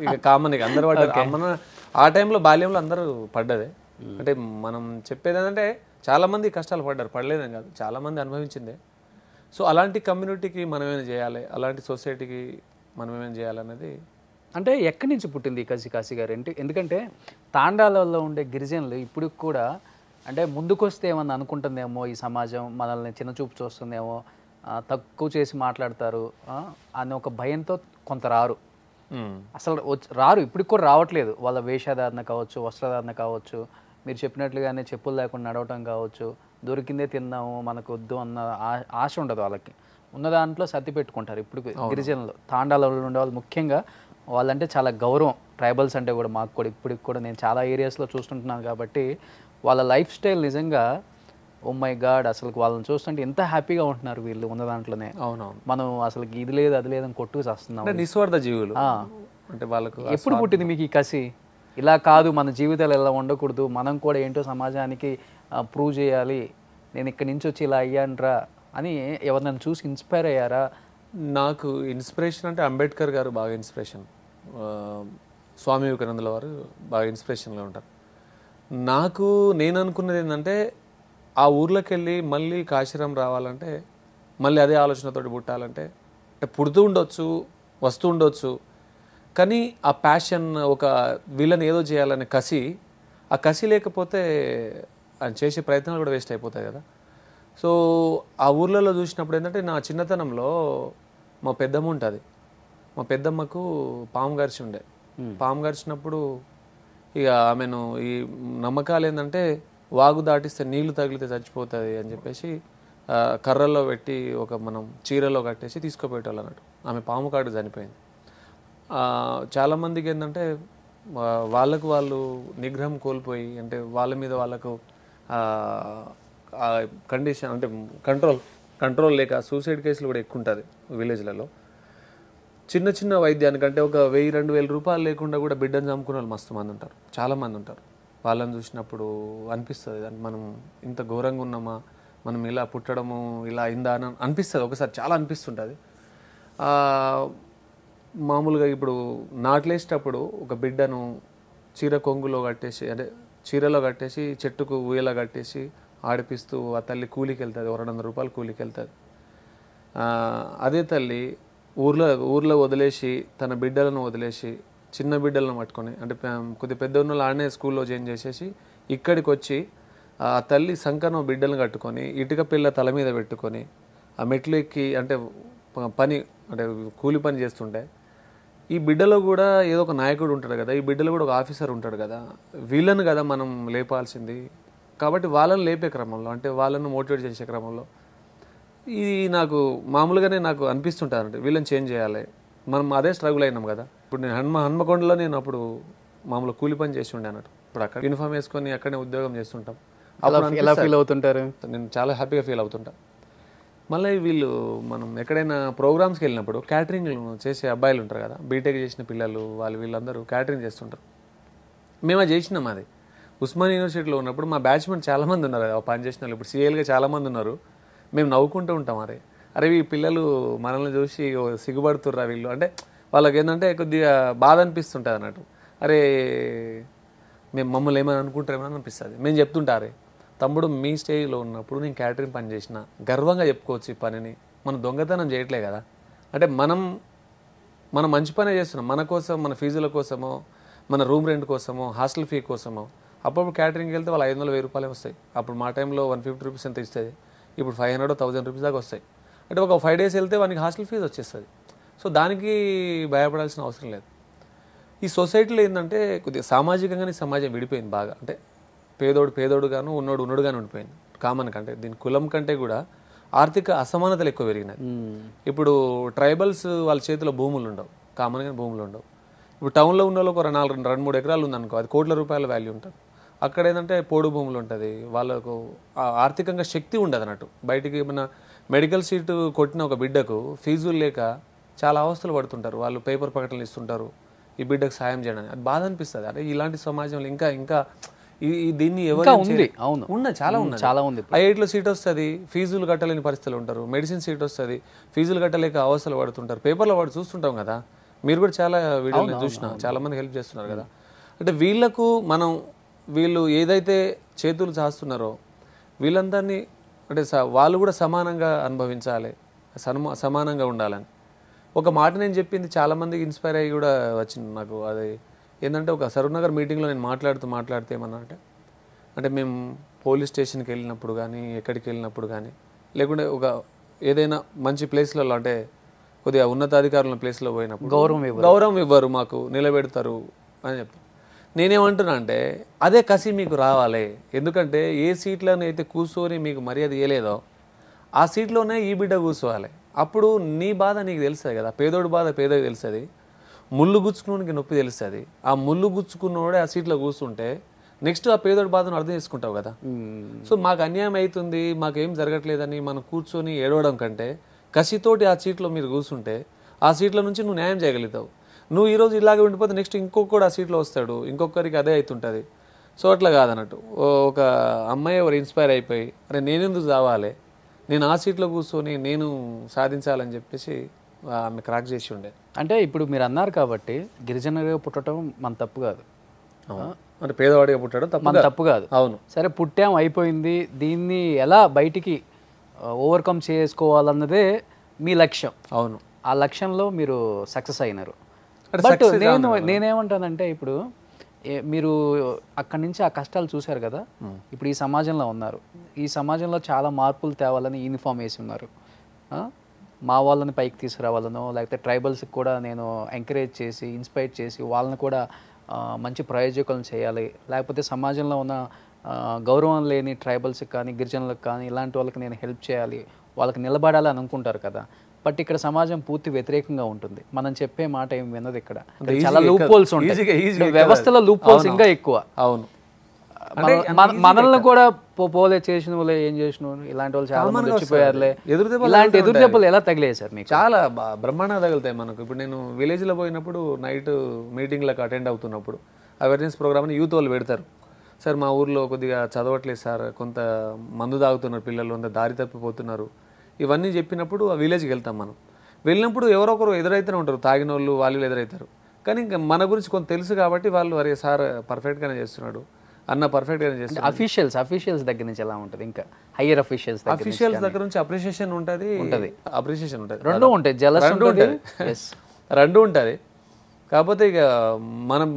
ఇక కామన్, ఇక అందరు పడ్డారు. మన ఆ టైంలో బాల్యంలో అందరూ పడ్డదే. అంటే మనం చెప్పేది ఏంటంటే చాలా మంది కష్టాలు పడ్డారు, పడలేదని కాదు, చాలా మంది అనుభవించిందే. సో అలాంటి కమ్యూనిటీకి మనం ఏమైనా చేయాలి, అలాంటి సొసైటీకి మనం ఏమైనా చేయాలనేది. అంటే ఎక్కడి నుంచి పుట్టింది కాశీ గారు? ఎందుకంటే తాండాలలో ఉండే గిరిజనులు ఇప్పుడు కూడా అంటే ముందుకొస్తే ఏమన్నా అనుకుంటుందేమో, ఈ సమాజం మనల్ని చిన్నచూపు చూస్తుందేమో, తక్కువ చేసి మాట్లాడతారు అని ఒక భయంతో కొంత రారు. అసలు రారు, ఇప్పటికి కూడా రావట్లేదు. వాళ్ళ వేషధారణ కావచ్చు, వస్త్రధారణ కావచ్చు, మీరు చెప్పినట్లుగానే చెప్పులు లేకుండా నడవటం కావచ్చు, దొరికిందే తిన్నాము మనకు వద్దు అన్న ఆశ ఉండదు వాళ్ళకి. ఉన్న దాంట్లో సర్ది పెట్టుకుంటారు. ఇప్పుడు గిరిజనులు తాండాలలో ఉండే వాళ్ళు ముఖ్యంగా వాళ్ళంటే చాలా గౌరవం. ట్రైబల్స్ అంటే కూడా మాకు కూడా ఇప్పటికి కూడా నేను చాలా ఏరియాస్లో చూస్తుంటున్నాను కాబట్టి వాళ్ళ లైఫ్ స్టైల్ నిజంగా ఓ మై గాడ్, అసలు వాళ్ళని చూస్తుంటే ఎంత హ్యాపీగా ఉంటున్నారు వీళ్ళు ఉన్న దాంట్లోనే. అవునవును. మనం అసలు ఇది లేదు అది లేదని కొట్టుకు చేస్తున్నాం. నిస్వార్థ జీవులు అంటే వాళ్ళకు. ఎప్పుడు పుట్టింది మీకు ఈ కసి? ఇలా కాదు, మన జీవితాలు ఎలా ఉండకూడదు, మనం కూడా ఏంటో సమాజానికి ప్రూవ్ చేయాలి, నేను ఇక్కడి నుంచి వచ్చి ఇలా అయ్యానరా అని ఎవరినైనా చూసి ఇన్స్పైర్ అయ్యారా? నాకు ఇన్స్పిరేషన్ అంటే అంబేద్కర్ గారు బాగా ఇన్స్పిరేషన్, స్వామి వివేకానందుల వారు బాగా ఇన్స్పిరేషన్గా ఉంటారు. నాకు నేను అనుకున్నది ఏంటంటే ఆ ఊర్లోకి వెళ్ళి మళ్ళీ కాశీరాం రావాలంటే, మళ్ళీ అదే ఆలోచనతోటి పుట్టాలంటే, అంటే పుడుతూ ఉండొచ్చు, వస్తూ ఉండొచ్చు, కానీ ఆ ప్యాషన్, ఒక వీళ్ళని ఏదో చేయాలనే కసి, ఆ కసి లేకపోతే ఆయన చేసే ప్రయత్నాలు కూడా వేస్ట్ అయిపోతాయి కదా. సో ఆ ఊర్లలో చూసినప్పుడు ఏంటంటే నా చిన్నతనంలో మా పెద్దమ్మ ఉంటుంది, మా పెద్దమ్మకు పాము గరిచి ఉండే. పాము గరిచినప్పుడు ఇక ఆమెను ఈ నమ్మకాలు ఏంటంటే వాగు దాటిస్తే నీళ్లు తగిలితే చచ్చిపోతుంది అని చెప్పేసి కర్రల్లో పెట్టి ఒక మనం చీరలో కట్టేసి తీసుకుపోయేటోళ్ళు అన్నట్టు. ఆమె పాము కాడు చనిపోయింది. చాలామందికి ఏంటంటే వాళ్ళకు వాళ్ళు నిగ్రహం కోల్పోయి, అంటే వాళ్ళ మీద వాళ్ళకు కండిషన్ అంటే కంట్రోల్ లేక సూసైడ్ కేసులు కూడా ఎక్కువ ఉంటుంది విలేజ్లలో. చిన్న చిన్న వైద్యానికంటే ఒక 1000-2000 రూపాయలు లేకుండా కూడా బిడ్డను చంపుకునే వాళ్ళు మస్తు మంది ఉంటారు, చాలామంది ఉంటారు. వాళ్ళని చూసినప్పుడు అనిపిస్తుంది మనం ఇంత ఘోరంగా ఉన్నామా, మనం ఇలా పుట్టడము ఇలా అయిందా అని అనిపిస్తుంది ఒకసారి, చాలా అనిపిస్తుంటుంది. మామూలుగా ఇప్పుడు నాట్లేసేటప్పుడు ఒక బిడ్డను చీర కొంగులో కట్టేసి అంటే చీరలో కట్టేసి చెట్టుకు ఊయలా కట్టేసి ఆడిపిస్తూ ఆ తల్లి కూలికి వెళ్తుంది, 200 రూపాయలు కూలికి వెళ్తుంది. అదే తల్లి ఊర్లో వదిలేసి తన బిడ్డలను వదిలేసి చిన్న బిడ్డలను పట్టుకొని అంటే కొద్ది పెద్ద ఉన్న ఆడనే స్కూల్లో జాయిన్ చేసేసి ఇక్కడికి వచ్చి ఆ తల్లి సంకన బిడ్డలను కట్టుకొని ఇటుక పిల్ల తల మీద పెట్టుకొని ఆ మెట్లు ఎక్కి అంటే పని అంటే కూలి పని చేస్తుంటే ఈ బిడ్డలో కూడా ఏదో ఒక నాయకుడు ఉంటాడు కదా, ఈ బిడ్డలో కూడా ఒక ఆఫీసర్ ఉంటాడు కదా, వీళ్ళను కదా మనం లేపాల్సింది. కాబట్టి వాళ్ళని లేపే క్రమంలో అంటే వాళ్ళను మోటివేట్ చేసే క్రమంలో ఇది నాకు మామూలుగానే నాకు అనిపిస్తుంటుంది. అంటే వీళ్ళని చేంజ్ చేయాలి, మనం అదే స్ట్రగుల్ అయినాం కదా. ఇప్పుడు నేను హన్మకొండలో నేను అప్పుడు మామూలు కూలి పని చేసి ఉండే అన్నట్టు. ఇప్పుడు అక్కడ యూనిఫామ్ వేసుకొని అక్కడనే ఉద్యోగం చేస్తుంటాం. ఎలా ఫీల్ అవుతుంటారు? నేను చాలా హ్యాపీగా ఫీల్ అవుతుంటా. మళ్ళీ వీళ్ళు మనం ఎక్కడైనా ప్రోగ్రామ్స్కి వెళ్ళినప్పుడు క్యాటరింగ్ చేసే అబ్బాయిలు ఉంటారు కదా, బీటెక్ చేసిన పిల్లలు వీళ్ళందరూ క్యాటరింగ్ చేస్తుంటారు. మేము అది చేసినాం. అది ఉస్మాన్ యూనివర్సిటీలో ఉన్నప్పుడు మా బ్యాచ్మెంట్ చాలామంది ఉన్నారు కదా పని చేసిన వాళ్ళు. ఇప్పుడు సీఏలుగా చాలామంది ఉన్నారు. మేము నవ్వుకుంటూ ఉంటాం, అరే ఈ పిల్లలు మనల్ని చూసి సిగ్గుపడుతుర్రా వీళ్ళు అంటే వాళ్ళకి ఏంటంటే కొద్దిగా బాధ అనిపిస్తుంటుంది అన్నట్టు. అరే మేము మమ్మల్ని ఏమైనా అనుకుంటారేమో అనిపిస్తుంది. మేము చెప్తుంటారే తమ్ముడు మీ స్టేజ్లో ఉన్నప్పుడు నేను క్యాటరింగ్ పని చేసిన గర్వంగా చెప్పుకోవచ్చు ఈ పనిని, మనం దొంగతనం చేయట్లే కదా. అంటే మనం మంచి పనే చేస్తున్నాం మన కోసం, మన ఫీజుల కోసమో, మన రూమ్ రెంట్ కోసమో, హాస్టల్ ఫీ కోసమో. అప్పుడు క్యాటరింగ్కి వెళ్తే వాళ్ళు 500-1000 వస్తాయి. అప్పుడు మా టైంలో 150 రూపీస్ ఎంత ఇస్తుంది, ఇప్పుడు 500-1000 రూపీస్ దాకా వస్తాయి. అంటే ఒక 5 days వెళ్తే వానికి హాస్టల్ ఫీజు వచ్చేస్తుంది. సో దానికి భయపడాల్సిన అవసరం లేదు. ఈ సొసైటీలో ఏంటంటే కొద్దిగా సామాజికంగానే సమాజం విడిపోయింది బాగా. అంటే పేదోడు గాను ఉన్నోడు గాను ఉండిపోయింది కామన్ కంటే. దీని కులం కంటే కూడా ఆర్థిక అసమానతలు ఎక్కువ పెరిగినాయి. ఇప్పుడు ట్రైబల్స్ వాళ్ళ చేతిలో భూములు ఉండవు, కామన్గా భూములు ఉండవు. ఇప్పుడు టౌన్లో ఉన్న వాళ్ళకి 2-3 ఎకరాలు ఉందనుకో, అది కోట్ల రూపాయల వాల్యూ ఉంటుంది. అక్కడ ఏంటంటే పోడు భూములు ఉంటుంది, వాళ్ళకు ఆర్థికంగా శక్తి ఉండదు అన్నట్టు. బయటికి ఏమన్నా మెడికల్ సీటు కొట్టిన ఒక బిడ్డకు ఫీజులు లేక చాలా అవస్థలు పడుతుంటారు. వాళ్ళు పేపర్ ప్రకటనలు ఇస్తుంటారు ఈ బిడ్డకు సాయం చేయడానికి. అది బాధ అనిపిస్తుంది. అంటే ఇలాంటి సమాజంలో ఇంకా దీన్ని ఎవరు చాలా ఉంది. ఐఐటీలో సీట్ వస్తుంది, ఫీజులు కట్టలేని పరిస్థితులు ఉంటారు. మెడిసిన్ సీట్ వస్తుంది, ఫీజులు కట్టలేక అవస్థలు పడుతుంటారు. పేపర్లో చూస్తుంటాం కదా, మీరు కూడా చాలా వీడియోలు చూసినా చాలా మంది హెల్ప్ చేస్తున్నారు కదా. అంటే వీళ్ళు ఏదైతే చేతులు చాస్తున్నారో వీళ్ళందరినీ అంటే వాళ్ళు కూడా సమానంగా అనుభవించాలి, సమానంగా ఉండాలని ఒక మాట నేను చెప్పింది చాలామందికి ఇన్స్పైర్ అయ్యి కూడా వచ్చింది నాకు. అది ఏంటంటే ఒక సరూర్నగర్ మీటింగ్లో నేను మాట్లాడితే ఏమన్నా అంటే మేము పోలీస్ స్టేషన్కి వెళ్ళినప్పుడు కానీ ఎక్కడికి వెళ్ళినప్పుడు కానీ లేకుంటే ఒక ఏదైనా మంచి ప్లేస్లలో అంటే కొద్దిగా ఉన్నతాధికారుల ప్లేస్లో పోయినప్పుడు గౌరవం ఇవ్వరు, మాకు నిలబెడతారు అని చెప్తాను. నేనేమంటున్నా అంటే అదే కసి మీకు రావాలి. ఎందుకంటే ఏ సీట్లోనే అయితే కూర్చొని మీకు మర్యాద ఇవ్వలేదో ఆ సీట్లోనే ఈ బిడ్డ కూర్చోవాలి. అప్పుడు నీ బాధ నీకు తెలుస్తుంది కదా, పేదోడి బాధ పేదకి తెలుస్తుంది, ముళ్ళు గుచ్చుకున్నోడికి నొప్పి తెలుస్తుంది. ఆ ముళ్ళు గుచ్చుకున్నోడే ఆ సీట్లో కూర్చుంటే నెక్స్ట్ ఆ పేదోడి బాధను అర్థం చేసుకుంటావు కదా. సో మాకు అన్యాయం అవుతుంది, మాకేం జరగట్లేదని మనం కూర్చొని ఏడవడం కంటే కసితోటి ఆ సీట్లో మీరు కూర్చుంటే ఆ సీట్ల నుంచి నువ్వు న్యాయం చేయగలుగుతావు. నువ్వు ఈరోజు ఇలాగే ఉండిపోతే నెక్స్ట్ ఇంకొకడు ఆ సీట్లో వస్తాడు, ఇంకొకరికి అదే అవుతుంటుంది. సో అట్లా కాదన్నట్టు ఒక అమ్మాయి ఎవరు ఇన్స్పైర్ అయిపోయి అరే నేనెందుకు చావాలి, నేను ఆ సీట్లో కూర్చొని నేను సాధించాలని చెప్పేసి ఆమె క్రాక్ చేసి ఉండే. అంటే ఇప్పుడు మీరు అన్నారు కాబట్టి గిరిజనగా పుట్టడం మన తప్పు కాదు, అంటే పేదవాడిగా పుట్టడం మన తప్పు కాదు. అవును, సరే పుట్టాం అయిపోయింది, దీన్ని ఎలా బయటికి ఓవర్కమ్ చేసుకోవాలన్నదే మీ లక్ష్యం. అవును, ఆ లక్ష్యంలో మీరు సక్సెస్ అయినారు. బట్ నేనేమంటానంటే ఇప్పుడు మీరు అక్కడి నుంచి ఆ కష్టాలు చూశారు కదా, ఇప్పుడు ఈ సమాజంలో ఉన్నారు, ఈ సమాజంలో చాలా మార్పులు తేవాలని యూనిఫామ్ వేసి ఉన్నారు. మా వాళ్ళని పైకి తీసుకురావాలనో లేకపోతే ట్రైబల్స్కి కూడా నేను ఎంకరేజ్ చేసి ఇన్స్పైర్ చేసి వాళ్ళని కూడా మంచి ప్రయోజకులను చేయాలి, లేకపోతే సమాజంలో ఉన్న గౌరవం లేని ట్రైబల్స్కి కానీ గిరిజనులకు కానీ ఇలాంటి వాళ్ళకి నేను హెల్ప్ చేయాలి, వాళ్ళకి నిలబడాలి అని అనుకుంటారు కదా. బట్ ఇక్కడ సమాజం పూర్తి వ్యతిరేకంగా ఉంటుంది, మనం చెప్పే మాట ఏం వినదు. ఇక్కడ చాలా లూప్ హోల్స్ ఉంటాయి, వ్యవస్థలో లూప్ హోల్స్ ఇంకా ఎక్కువ. అవును, మనల్ని కూడా పోలే చేసిన వాళ్ళు ఏం చేసిన ఇలాంటి వాళ్ళు చాలా మంది వచ్చిపోయారులే. ఇలాంటి ఎదురు దెబ్బలు ఎలా తగిలాయి సార్ మీకు? చాలా బ్రహ్మాండంగా తగులుతాయి మనకు. ఇప్పుడు నేను విలేజ్లో పోయినప్పుడు నైట్ మీటింగ్లకు అటెండ్ అవుతున్నప్పుడు అవేర్నెస్ ప్రోగ్రామ్ని యూత్ వాళ్ళు పెడతారు. సార్ మా ఊర్లో కొద్దిగా చదవట్లేదు సార్, కొంత మందు తాగుతున్నారు పిల్లలు, అంత దారి తప్పిపోతున్నారు, ఇవన్నీ చెప్పినప్పుడు ఆ విలేజ్కి వెళ్తాం మనం. వెళ్ళినప్పుడు ఎవరో ఒకరు ఎదురైతేనే ఉంటారు, తాగిన వాళ్ళు ఎదురవుతారు. కానీ ఇంకా మన గురించి కొంత తెలుసు కాబట్టి వాళ్ళు అరే సార్ పర్ఫెక్ట్గానే చేస్తున్నాడు అన్న పర్ఫెక్ట్గానే చేస్తున్నాడు. అఫీషియల్స్ దగ్గర నుంచి ఎలా ఉంటుంది, ఇంకా హయ్యర్ అఫీషియల్స్ దగ్గర నుంచి అప్రిషియేషన్ ఉంటుంది, అప్రిషియేషన్ ఉంటుంది, రెండు ఉంటాయి, జలస్ ఉంటుంది, రెండు ఉంటుంది. కాకపోతే ఇక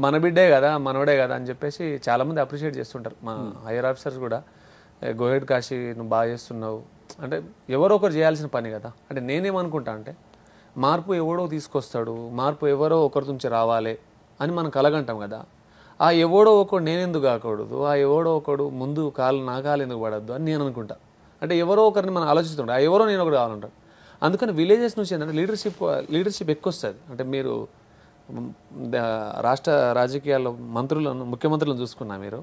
మన బిడ్డే కదా మనవడే కదా అని చెప్పేసి చాలామంది అప్రిషియేట్ చేస్తుంటారు. మా హైయర్ ఆఫీసర్స్ కూడా గోహెడ్ కాశీ నువ్వు బాగా చేస్తున్నావు అంటే ఎవరో ఒకరు చేయాల్సిన పని కదా. అంటే నేనేమనుకుంటా అంటే మార్పు ఎవడో తీసుకొస్తాడు, మార్పు ఎవరో ఒకరి నుంచి రావాలి అని మనం కలగంటాం కదా. ఆ ఎవడో ఒకడు నేనెందుకు కాకూడదు, ఆ ఎవడో ఒకడు ముందు నా కాలు ఎందుకు పడద్దు అని నేను అనుకుంటా. అంటే ఎవరో ఒకరిని మనం ఆలోచిస్తుంటాం, ఆ ఎవరో నేను ఒకటి కావాలంటారు. అందుకని విలేజెస్ నుంచి ఏంటంటే లీడర్షిప్ ఎక్కువ వస్తుంది. అంటే మీరు రాష్ట్ర రాజకీయాల్లో ముఖ్యమంత్రులను చూసుకున్నా మీరు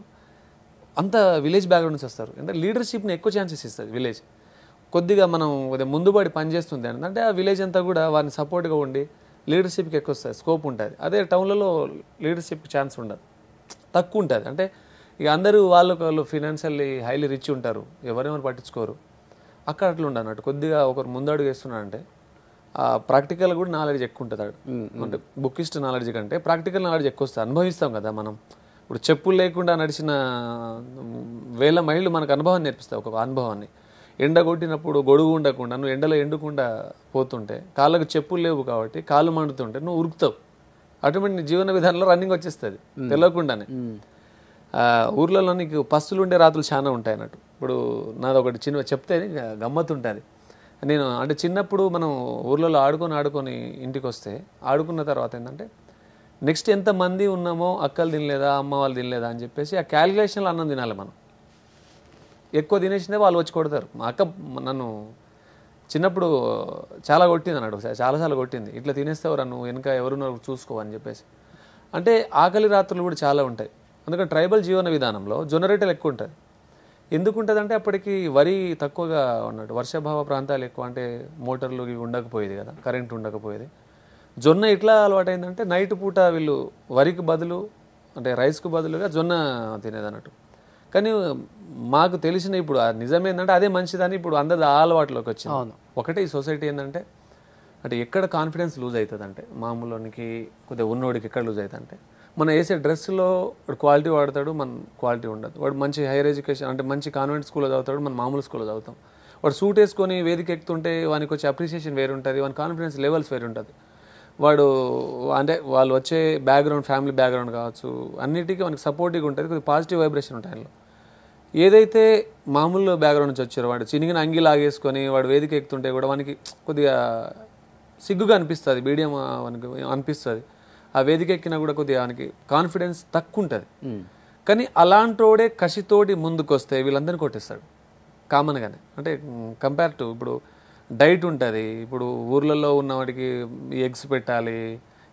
అంత విలేజ్ బ్యాక్గ్రౌండ్ నుంచి వస్తారు. అంటే లీడర్షిప్ని ఎక్కువ ఛాన్సెస్ ఇస్తుంది విలేజ్. కొద్దిగా మనం ముందుబడి పనిచేస్తుంది అంటే ఆ విలేజ్ అంతా కూడా వారిని సపోర్ట్గా ఉండి లీడర్షిప్కి ఎక్కువ వస్తుంది, స్కోప్ ఉంటుంది. అదే టౌన్లలో లీడర్షిప్ ఛాన్స్ ఉండదు, తక్కువ ఉంటుంది. అంటే ఇక అందరూ వాళ్ళు ఫినాన్షియల్లీ హైలీ రిచ్ ఉంటారు, ఎవరెవరు పట్టించుకోరు. అక్కడ అట్లా ఉండదు అన్నట్టు. కొద్దిగా ఒకరు ముందడుగు వేస్తున్నారంటే ప్రాక్టికల్ కూడా నాలెడ్జ్ ఎక్కువ ఉంటుంది. అంటే బుక్కిస్ట్ నాలెడ్జ్ కంటే ప్రాక్టికల్ నాలెడ్జ్ ఎక్కువ వస్తుంది, అనుభవిస్తాం కదా మనం. ఇప్పుడు చెప్పులు లేకుండా నడిచిన వేల మైళ్ళు మనకు అనుభవాన్ని నేర్పిస్తాయి, ఒక అనుభవాన్ని. ఎండ కొట్టినప్పుడు గొడుగు ఉండకుండా నువ్వు ఎండలో ఎండుకుండా పోతుంటే కాళ్ళకు చెప్పులు లేవు కాబట్టి కాళ్ళు మండుతుంటే నువ్వు ఉరుకుతావు. అటువంటి నీ జీవన విధానంలో రన్నింగ్ వచ్చేస్తుంది తెలియకుండానే. ఊర్లలో నీకు పస్తులు ఉండే రాత్రులు చాలా ఉంటాయి అన్నట్టు. ఇప్పుడు నాది ఒకటి చిన్న చెప్తే గమ్మత్తు ఉంటుంది. నేను అంటే చిన్నప్పుడు మనం ఊర్లలో ఆడుకొని ఇంటికి వస్తే ఆడుకున్న తర్వాత ఏంటంటే నెక్స్ట్ ఎంతమంది ఉన్నామో అక్కలు తినలేదా అమ్మ వాళ్ళు తినలేదా అని చెప్పేసి ఆ క్యాలిక్యులేషన్లో అన్నం తినాలి మనం. ఎక్కువ తినేసిందే వాళ్ళు వచ్చి కొడతారు. మా అక్క నన్ను చిన్నప్పుడు చాలా కొట్టింది అన్నాడు, చాలాసార్లు కొట్టింది. ఇట్లా తినేస్తావురా నువ్వు, వెనక ఎవరున్నారు చూసుకో అని చెప్పేసి. అంటే ఆకలి రాత్రులు కూడా చాలా ఉంటాయి. అందుకని ట్రైబల్ జీవన విధానంలో జొన్న రొట్టెలు ఎక్కువ ఉంటుంది. ఎందుకు ఉంటుంది అంటే అప్పటికి వరి తక్కువగా ఉన్నట్టు, వర్షాభావ ప్రాంతాలు ఎక్కువ, అంటే మోటార్లు ఇవి ఉండకపోయేది కదా, కరెంట్ ఉండకపోయేది. జొన్న ఇట్లా అలవాటైందంటే నైట్ పూట వీళ్ళు వరికి బదులు అంటే రైస్కు బదులుగా జొన్న తినేది అన్నట్టు. కానీ మాకు తెలిసిన ఇప్పుడు నిజం ఏంటంటే అదే మంచిదని ఇప్పుడు అందరి ఆ అలవాట్లోకి వచ్చింది. ఒకటే ఈ సొసైటీ ఏంటంటే అంటే ఎక్కడ కాన్ఫిడెన్స్ లూజ్ అవుతుంది అంటే మామూలునికి కొద్దిగా ఉన్నోడికి ఎక్కడ లూజ్ అవుతుంది అంటే మనం వేసే డ్రెస్లో వాడు క్వాలిటీ వాడతాడు, మన క్వాలిటీ ఉండదు. వాడు మంచి హైయర్ ఎడ్యుకేషన్ అంటే మంచి కాన్వెంట్ స్కూల్లో చదువుతాడు, మన మామూలు స్కూల్లో చదువుతాం. వాడు సూట్ వేసుకొని వేదిక ఎక్కుతుంటే వానికి వచ్చే అప్రిసియేషన్ వేరు ఉంటుంది, వాని కాన్ఫిడెన్స్ లెవెల్స్ వేరు ఉంటుంది. వాడు అంటే వాళ్ళు వచ్చే బ్యాక్గ్రౌండ్ ఫ్యామిలీ బ్యాక్గ్రౌండ్ కావచ్చు అన్నిటికీ మనకి సపోర్టివ్గా ఉంటుంది, కొద్దిగా పాజిటివ్ వైబ్రేషన్ ఉంటాయి ఆయనలో. ఏదైతే మామూలు బ్యాక్గ్రౌండ్ నుంచి వచ్చారో వాడు చినిగిన అంగి లాగేసుకొని వాడు వేదిక ఎక్కుతుంటే కూడా వానికి కొద్దిగా సిగ్గుగా అనిపిస్తుంది, మీడియం మనకి అనిపిస్తుంది. ఆ వేదిక ఎక్కినా కూడా కొద్దిగా వానికి కాన్ఫిడెన్స్ తక్కువ ఉంటుంది. కానీ అలాంటోడే కసితోటి ముందుకు వస్తే వీళ్ళందరినీ కొట్టేస్తాడు కామన్గానే. అంటే కంపేర్ టు ఇప్పుడు డైట్ ఉంటుంది. ఇప్పుడు ఊర్లలో ఉన్న వాటికి ఈ ఎగ్స్ పెట్టాలి,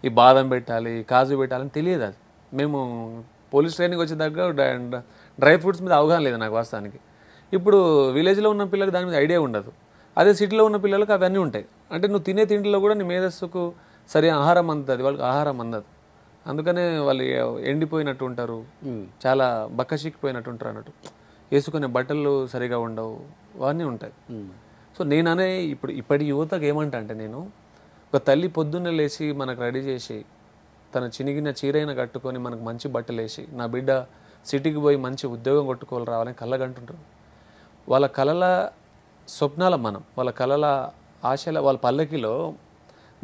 ఈ బాదం పెట్టాలి, కాజు పెట్టాలని తెలియదు. అది మేము పోలీస్ ట్రైనింగ్ వచ్చేదాకా డ్రై ఫ్రూట్స్ మీద అవగాహన లేదు నాకు వాస్తవానికి. ఇప్పుడు విలేజ్లో ఉన్న పిల్లలకి దాని మీద ఐడియా ఉండదు, అదే సిటీలో ఉన్న పిల్లలకు అవన్నీ ఉంటాయి. అంటే నువ్వు తినే తిండిలో కూడా నీ మేధస్సుకు సరైన ఆహారం అందుతుంది, వాళ్ళకి ఆహారం అందదు. అందుకనే వాళ్ళు ఎండిపోయినట్టు ఉంటారు, చాలా బక్కచిక్కిపోయినట్టు ఉంటారు అన్నట్టు. వేసుకునే బట్టలు సరిగా ఉండవు, అవన్నీ ఉంటాయి. సో నేననే ఇప్పటి యువతకు ఏమంటా అంటే నేను ఒక తల్లి పొద్దున్నే లేచి మనకు రెడీ చేసి తన చినిగిన చీరైన కట్టుకొని మనకు మంచి బట్టలు వేసి నా బిడ్డ సిటీకి పోయి మంచి ఉద్యోగం కొట్టుకోవాలి రావాలని కళ్ళగంటుంటారు. వాళ్ళ కళల స్వప్నాల మనం, వాళ్ళ కళల ఆశల వాళ్ళ పల్లకిలో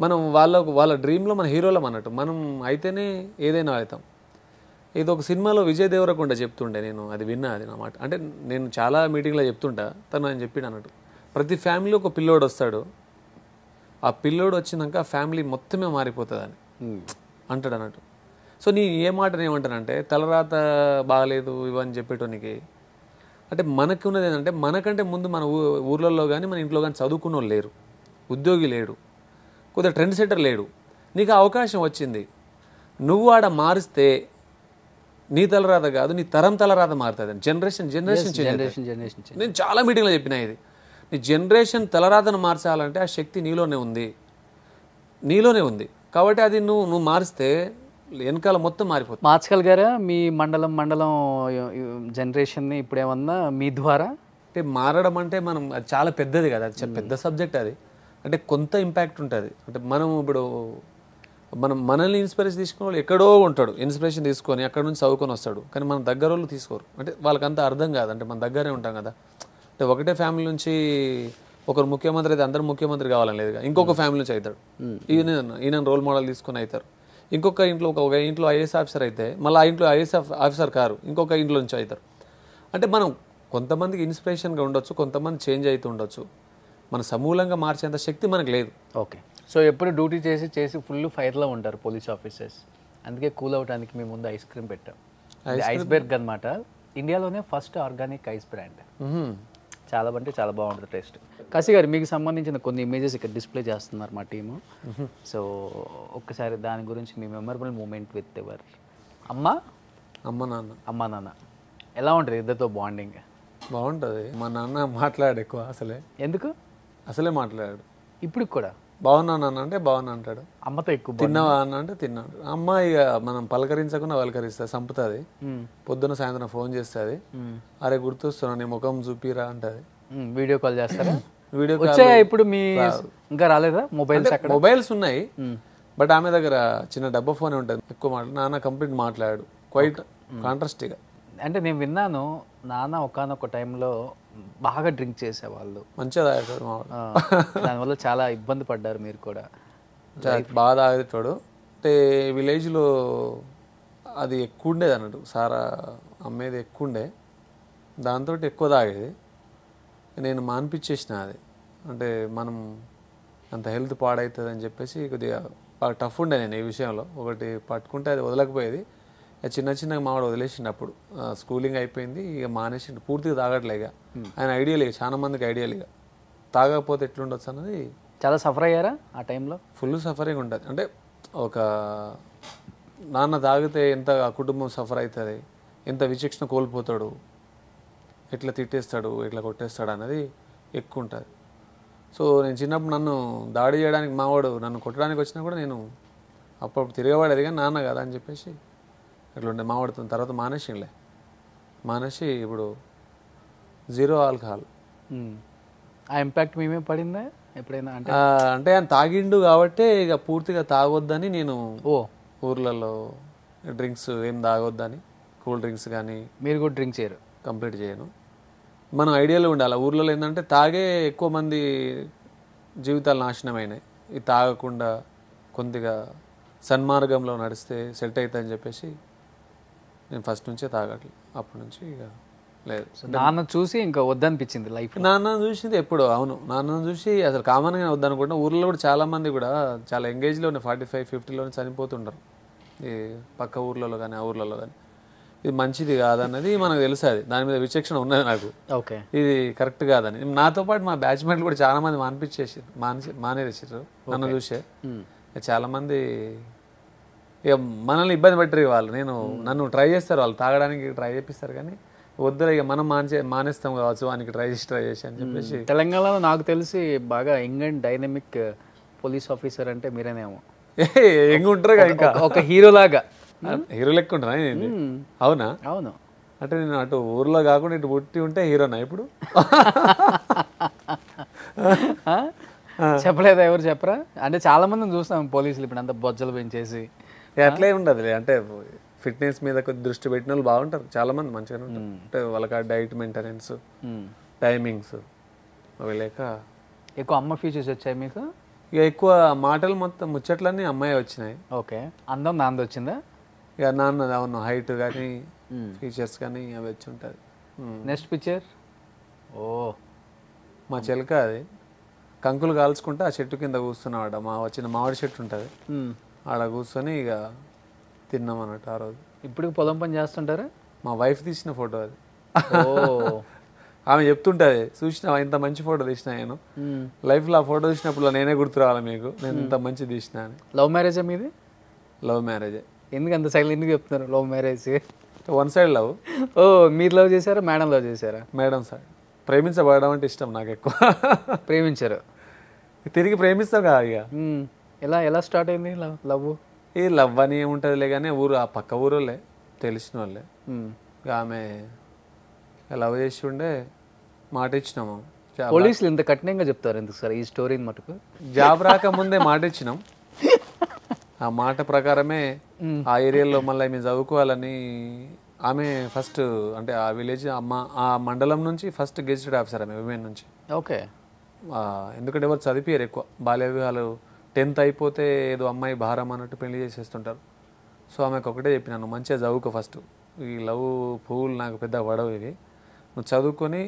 మనం వాళ్ళ డ్రీమ్లో మన హీరోలం అన్నట్టు మనం అయితేనే ఏదైనా అవుతాం. ఇది ఒక సినిమాలో విజయ్ దేవరకొండ చెప్తుండే, నేను అది విన్నా, అది నా మాట. అంటే నేను చాలా మీటింగ్లో చెప్తుంటా, తను ఆయన చెప్పాడు అన్నట్టు. ప్రతి ఫ్యామిలీ ఒక పిల్లోడు వస్తాడు, ఆ పిల్లోడు వచ్చినాక ఆ ఫ్యామిలీ మొత్తమే మారిపోతుంది అని అంటాడు అన్నట్టు. సో నేను ఏ మాట ఏమంటానంటే తలరాత బాగలేదు ఇవని చెప్పేటోనికి అంటే మనకు ఉన్నది ఏంటంటే మనకంటే ముందు మన ఊర్లలో కానీ మన ఇంట్లో కానీ చదువుకున్న వాళ్ళు లేరు, ఉద్యోగి లేడు, కొద్దిగా ట్రెండ్ సెటర్ లేడు. నీకు అవకాశం వచ్చింది, నువ్వు ఆడ మారిస్తే నీ తలరాత కాదు నీ తరం తలరాత మారుతుంది. జనరేషన్ నేను చాలా మీటింగ్లో చెప్పిన ఇది. నీ జనరేషన్ తలరాతను మార్చాలంటే ఆ శక్తి నీలోనే ఉంది కాబట్టి అది నువ్వు మారిస్తే వెనకాల మొత్తం మారిపోతుంది. మార్చగలిగారా మీ మండలం జనరేషన్ని ఇప్పుడు ఏమన్నా మీ ద్వారా? అంటే మారడం అంటే మనం అది చాలా పెద్దది కదా, అది పెద్ద సబ్జెక్ట్ అది. అంటే కొంత ఇంపాక్ట్ ఉంటుంది. అంటే మనం ఇప్పుడు మనల్ని ఇన్స్పిరేషన్ తీసుకునే వాళ్ళు ఎక్కడో ఉంటాడు, ఇన్స్పిరేషన్ తీసుకొని అక్కడ నుంచి చదువుకొని వస్తాడు, కానీ మన దగ్గర వాళ్ళు తీసుకోరు. అంటే వాళ్ళకంతా అర్థం కాదు. అంటే మన దగ్గరే ఉంటాం కదా. అంటే ఒకటే ఫ్యామిలీ నుంచి ఒకరు ముఖ్యమంత్రి అయితే అందరూ ముఖ్యమంత్రి కావాలని లేదు. ఇంకొక ఫ్యామిలీ నుంచి అవుతాడు, ఈయన రోల్ మోడల్ తీసుకుని అవుతారు. ఇంకొక ఇంట్లో ఒక ఇంట్లో ఐఏఎస్ ఆఫీసర్ అయితే మళ్ళీ ఆ ఇంట్లో ఐఏఎస్ ఆఫీసర్ కారు, ఇంకొక ఇంట్లో నుంచి అవుతారు. అంటే మనం కొంతమందికి ఇన్స్పిరేషన్గా ఉండొచ్చు, కొంతమంది చేంజ్ అవుతూ ఉండొచ్చు. మన సమూలంగా మార్చేంత శక్తి మనకు లేదు. ఓకే. సో ఎప్పుడు డ్యూటీ చేసి ఫుల్ ఫైర్లో ఉంటారు పోలీస్ ఆఫీసర్స్. అందుకే కూల్ అవడానికి మేము ముందు ఐస్ క్రీమ్ పెట్టాం. ఐస్బెర్గ్ అనమాట, ఇండియాలోనే ఫస్ట్ ఆర్గానిక్ ఐస్ బ్రాండ్. చాలా అంటే చాలా బాగుంటుంది టేస్ట్. కాశీ గారు, మీకు సంబంధించిన కొన్ని ఇమేజెస్ ఇక్కడ డిస్ప్లే చేస్తున్నారు మా టీము. సో ఒక్కసారి దాని గురించి మీ మెమరబుల్ మూమెంట్ విత్ ఎవర్ అమ్మ నాన్న ఎలా ఉంటుంది ఇద్దరితో బాండింగ్? బాగుంటుంది. మా నాన్న మాట్లాడు ఎక్కువ, అసలే మాట్లాడాడు. ఇప్పుడు కూడా బాగున్నా నాన్న అంటే బాగున్నా అంటాడు. అమ్మతో ఎక్కువ తిన్నావా అన్న అంటే తిన్నాడు. అమ్మ ఇక మనం పలకరించకుండా పలకరిస్తుంది, చంపుతుంది. పొద్దున సాయంత్రం ఫోన్ చేస్తుంది, అరే గుర్తొస్తున్నా నీ ముఖం చూపిరా అంటది. వీడియో కాల్ చేస్తారా? వీడియో కాల్ ఇప్పుడు మీ ఇంకా రాలేదా మొబైల్స్ ఉన్నాయి, బట్ ఆమె దగ్గర చిన్న డబ్బా ఫోన్ ఉంటుంది. ఎక్కువ నాన్న కంప్లీట్ మాట్లాడాడు, క్వైట్ కాంట్రాస్ట్గా. అంటే నేను విన్నాను, నాన్న ఒకానొక టైంలో బాగా డ్రింక్ చేసేవాళ్ళు, మంచిగా తాగేటాడు మావాడు. దానివల్ల చాలా ఇబ్బంది పడ్డారు మీరు కూడా. బాగా తాగేటాడు. అంటే విలేజ్లో అది ఎక్కువ ఉండేది అన్నట్టు, సారా అమ్మేది ఎక్కువ ఉండే, దాంతో ఎక్కువ తాగేది. నేను మాన్పించేసిన అది. అంటే మనం అంత హెల్త్ పాడవుతుంది అని చెప్పేసి కొద్దిగా బాగా టఫ్ ఉండే నేను ఈ విషయంలో. ఒకటి పట్టుకుంటే అది వదలకపోయేది. చిన్నగా మావాడు వదిలేసిండు. అప్పుడు స్కూలింగ్ అయిపోయింది, ఇక మానేసిండు, పూర్తిగా తాగట్లే. ఇక ఆయన ఐడియా లేదు, చాలా మందికి ఐడియా లేదు తాగకపోతే ఎట్లుండొచ్చు అన్నది. చాలా సఫర్ అయ్యారా ఆ టైంలో? ఫుల్ సఫరింగ్ ఉంటుంది. అంటే ఒక నాన్న తాగితే ఎంత ఆ కుటుంబం సఫర్ అవుతుంది, ఎంత విచక్షణ కోల్పోతాడు, ఎట్లా తిట్టేస్తాడు, ఎట్లా కొట్టేస్తాడు అన్నది ఎక్కువ ఉంటుంది. సో నేను చిన్నప్పుడు నన్ను దాడి చేయడానికి మావాడు నన్ను కొట్టడానికి వచ్చినా కూడా నేను అప్పుడు తిరగబడేది, కానీ నాన్న కదా అని చెప్పేసి అట్లా ఉండే. మావాడుతుంది తర్వాత మానేసి ఇప్పుడు 0 ఆల్కహాల్. ఆ ఇంపాక్ట్ మేమే పడిందా ఎప్పుడైనా? అంటే ఆయన తాగిండు కాబట్టి ఇక పూర్తిగా తాగొద్దని నేను ఊర్లలో డ్రింక్స్ ఏం తాగొద్దని, కూల్ డ్రింక్స్ కానీ. మీరు కూడా డ్రింక్ చేయరు? కంప్లీట్ చేయను. మనం ఐడియాలో ఉండాలి. ఊర్లలో ఏంటంటే తాగే ఎక్కువ మంది జీవితాలు నాశనమైనాయి. ఇది తాగకుండా కొద్దిగా సన్మార్గంలో నడిస్తే సెట్ అవుతుందని చెప్పేసి నేను ఫస్ట్ నుంచే తాగట్లేదు. అప్పటి నుంచి ఇక లేదు. నాన్న చూసి ఇంకా వద్దనిపించింది లైఫ్? నాన్న చూసింది ఎప్పుడు, అవును, నాన్న చూసి అసలు కామన్గా వద్దనుకుంటా. ఊర్లో కూడా చాలా మంది కూడా చాలా ఎంగేజ్లోనే 45-50లోనే చనిపోతుంటారు, ఈ పక్క ఊర్లలో కానీ ఆ ఊర్లలో కానీ. ఇది మంచిది కాదన్నది మనకు తెలుసు, అది దాని మీద విచక్షణ ఉన్నది నాకు. ఓకే, ఇది కరెక్ట్ కాదని. నాతో పాటు మా బ్యాచ్మెంట్లు కూడా చాలా మంది మానేసారు నన్ను చూసే. చాలా మంది ఇక మనల్ని ఇబ్బంది పెట్టరు వాళ్ళు. నన్ను ట్రై చేస్తారు, వాళ్ళు తాగడానికి ట్రై చేపిస్తారు, కానీ వద్దురా ఇక మనం మానేస్తాం కావచ్చు వానికి ట్రై చేసి అని చెప్పేసి. తెలంగాణలో నాకు తెలిసి బాగా young and dynamic police officer అంటే మీరేనేమో. యంగ్ ఉంటారు ఇంకా, ఒక హీరో లాగా. హీరో లెక్క ఉంటారా? అవునా? అవును. అంటే నేను అటు ఊర్లో కాకుండా ఇటు పుట్టి ఉంటే హీరోనా ఇప్పుడు? చెప్పలేదా? ఎవరు చెప్పరా? అంటే చాలా మందిని చూస్తాం పోలీసులు ఇప్పుడు అంతా బొజ్జలు పెంచేసి. అట్లే ఉండదు. అంటే ఫిట్నెస్ మీద కొద్ది దృష్టి పెట్టిన వాళ్ళు బాగుంటారు, చాలా మంది మంచిగానే ఉంటారు. అంటే వాళ్ళకి ఆ డైట్ మెయింటెనెన్స్, టైమింగ్స్ అవి లేక. ఎక్కువ అమ్మ ఫీచర్స్ వచ్చాయి మీకు? ఇక ఎక్కువ మాటలు మొత్తం ముచ్చట్లన్నీ అమ్మాయి వచ్చినాయి. ఓకే. అందం నాన్నది వచ్చిందా? ఇక నాన్నది అవును, హైట్ కానీ ఫీచర్స్ కానీ అవి వచ్చి ఉంటుంది. నెక్స్ట్ పిక్చర్ మా చిలక అది కంకులు కాల్చుకుంటే ఆ చెట్టు కింద కూర్చున్నాడు. మా వచ్చిన మామిడి చెట్టు ఉంటుంది, ఆడ కూర్చొని ఇక తిన్నాం అన్నట్టు ఆ రోజు. ఇప్పుడు పొలం పని చేస్తుంటారా? మా వైఫ్ తీసిన ఫోటో అది. ఆమె చెప్తుంటుంది, చూసినా ఇంత మంచి ఫోటో తీసిన నేను లైఫ్లో. ఆ ఫోటో తీసినప్పుడు నేనే గుర్తు రావాలి మీకు, నేను ఇంత మంచి తీసిన అని. లవ్ మ్యారేజా మీది? లవ్ మ్యారేజే. ఎందుకు అంత సైలెంట్ ఎందుకు చెప్తున్నారు? Love marriage one side love. మీరు లవ్ చేశారా, మేడం లవ్ చేశారా? Madam side. ప్రేమించబడడం అంటే ఇష్టం నాకు ఎక్కువ. ప్రేమించారు, తిరిగి ప్రేమిస్తారు కదా ఇక. ఎలా స్టార్ట్ అయింది లవ్? ఈ లవ్ అని ఏముంటుందిలే కానీ ఆ పక్క ఊరోళ్ళే, తెలిసిన వాళ్ళే. ఆమె లవ్ చేసి ఉండే, మాట ఇచ్చినాము పోలీసులు ఇంత కఠినంగా చెప్తారు ఎందుకు సార్ ఈ స్టోరీని మటుకు? జాబ్ రాకముందే మాట ఇచ్చినాం, ఆ మాట ప్రకారమే ఆ ఏరియాలో మళ్ళీ మేము చదువుకోవాలని ఆమె ఫస్ట్ అంటే ఆ విలేజ్ ఆ మండలం నుంచి ఫస్ట్ గెజిటెడ్ ఆఫీసర్ ఆమె విమెన్ నుంచి. ఓకే. ఎందుకంటే ఎవరు చదివిపోయారు ఎక్కువ, బాల్య వివాహాలు 10th అయిపోతే ఏదో అమ్మాయి భారం అన్నట్టు పెళ్లి చేసేస్తుంటారు. సో ఆమెకు ఒకటే చెప్పినాను, మంచిగా చదువుకో ఫస్ట్, ఈ లవ్ పువ్వులు నాకు పెద్ద పడవు ఇవి, నువ్వు చదువుకొని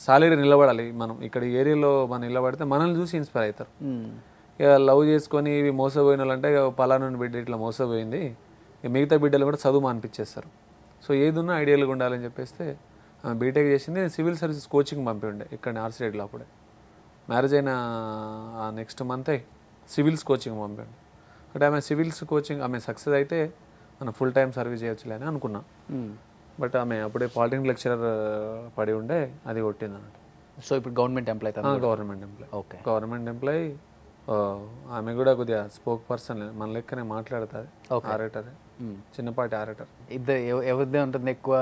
సాలిడ్ నిలబడాలి. మనం ఇక్కడ ఏరియాలో మనం నిలబడితే మనల్ని చూసి ఇన్స్పైర్ అవుతారు. ఇక లవ్ చేసుకొని ఇవి మోసపోయిన వాళ్ళు అంటే పలానా బిడ్డ ఇట్లా మోసపోయింది, మిగతా బిడ్డలు కూడా చదువు అనిపించేస్తారు. సో ఏది ఉన్నా ఐడియల్గా ఉండాలని చెప్పేస్తే బీటెక్ చేసింది. సివిల్ సర్వీసెస్ కోచింగ్ పంపి ఉండే ఇక్కడ ఆర్సిడెడ్లో. అప్పుడే మ్యారేజ్ అయిన నెక్స్ట్ మంతే సివిల్స్ కోచింగ్ పంపండి. అంటే ఆమె సివిల్స్ కోచింగ్ ఆమె సక్సెస్ అయితే మనం ఫుల్ టైం సర్వీస్ చేయొచ్చులే అని అనుకున్నా. బట్ ఆమె అప్పుడే పాలిటెక్నిక్ లెక్చరర్ పడి ఉండే, అది కొట్టింది అన్నట్టు. సో ఇప్పుడు government employee? Government employee. Okay. Government employee. ఆమె కూడా కొద్దిగా స్పోక్ పర్సన్, మన లెక్కనే మాట్లాడుతుంది, ఆరేటరే, చిన్నపాటి ఆరేటర్. ఇద్దరు ఎవరిదే ఉంటుంది ఎక్కువ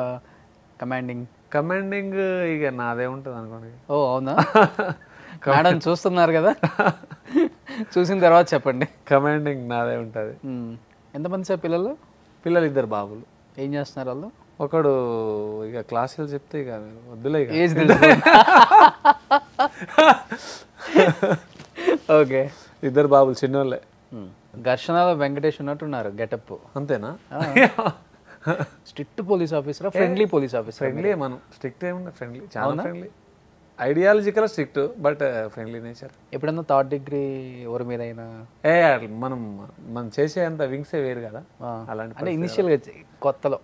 కమాండింగ్? కమాండింగ్ ఇక నాదే ఉంటుంది అనుకోండి. ఓ అవునా? మేడం చూస్తున్నారు కదా, చూసిన తర్వాత చెప్పండి. కమాండింగ్ నాదే ఉంటుంది. ఎంతమంది సార్ పిల్లలు? పిల్లలు 2 బాబులు. ఏం చేస్తున్నారు వాళ్ళు? ఒకడు ఇక క్లాసులు చెప్తే ఇక వద్దులే, ఏజ్ తెలుసు. ఓకే. 2 బాబులు చిన్నోళ్ళే. ఘర్షణలో వెంకటేష్ ఉన్నట్టున్నారు గెటప్. అంతేనా? స్ట్రిక్ట్ పోలీస్ ఆఫీసరా, ఫ్రెండ్లీ పోలీస్ ఆఫీసర్? ఫ్రెండ్లీ. మనం స్ట్రిక్ట్ ఏముంది, ఫ్రెండ్లీ, చాలా friendly. Ideological strict but friendly nature. ఎప్పుడన్నా థర్డ్ డిగ్రీ ఎవరి మీద అయినా మనం చేసే అంత వింగ్సే వేరు కదా. అలాంటి అంటే ఇనిషియల్గా కొత్తలో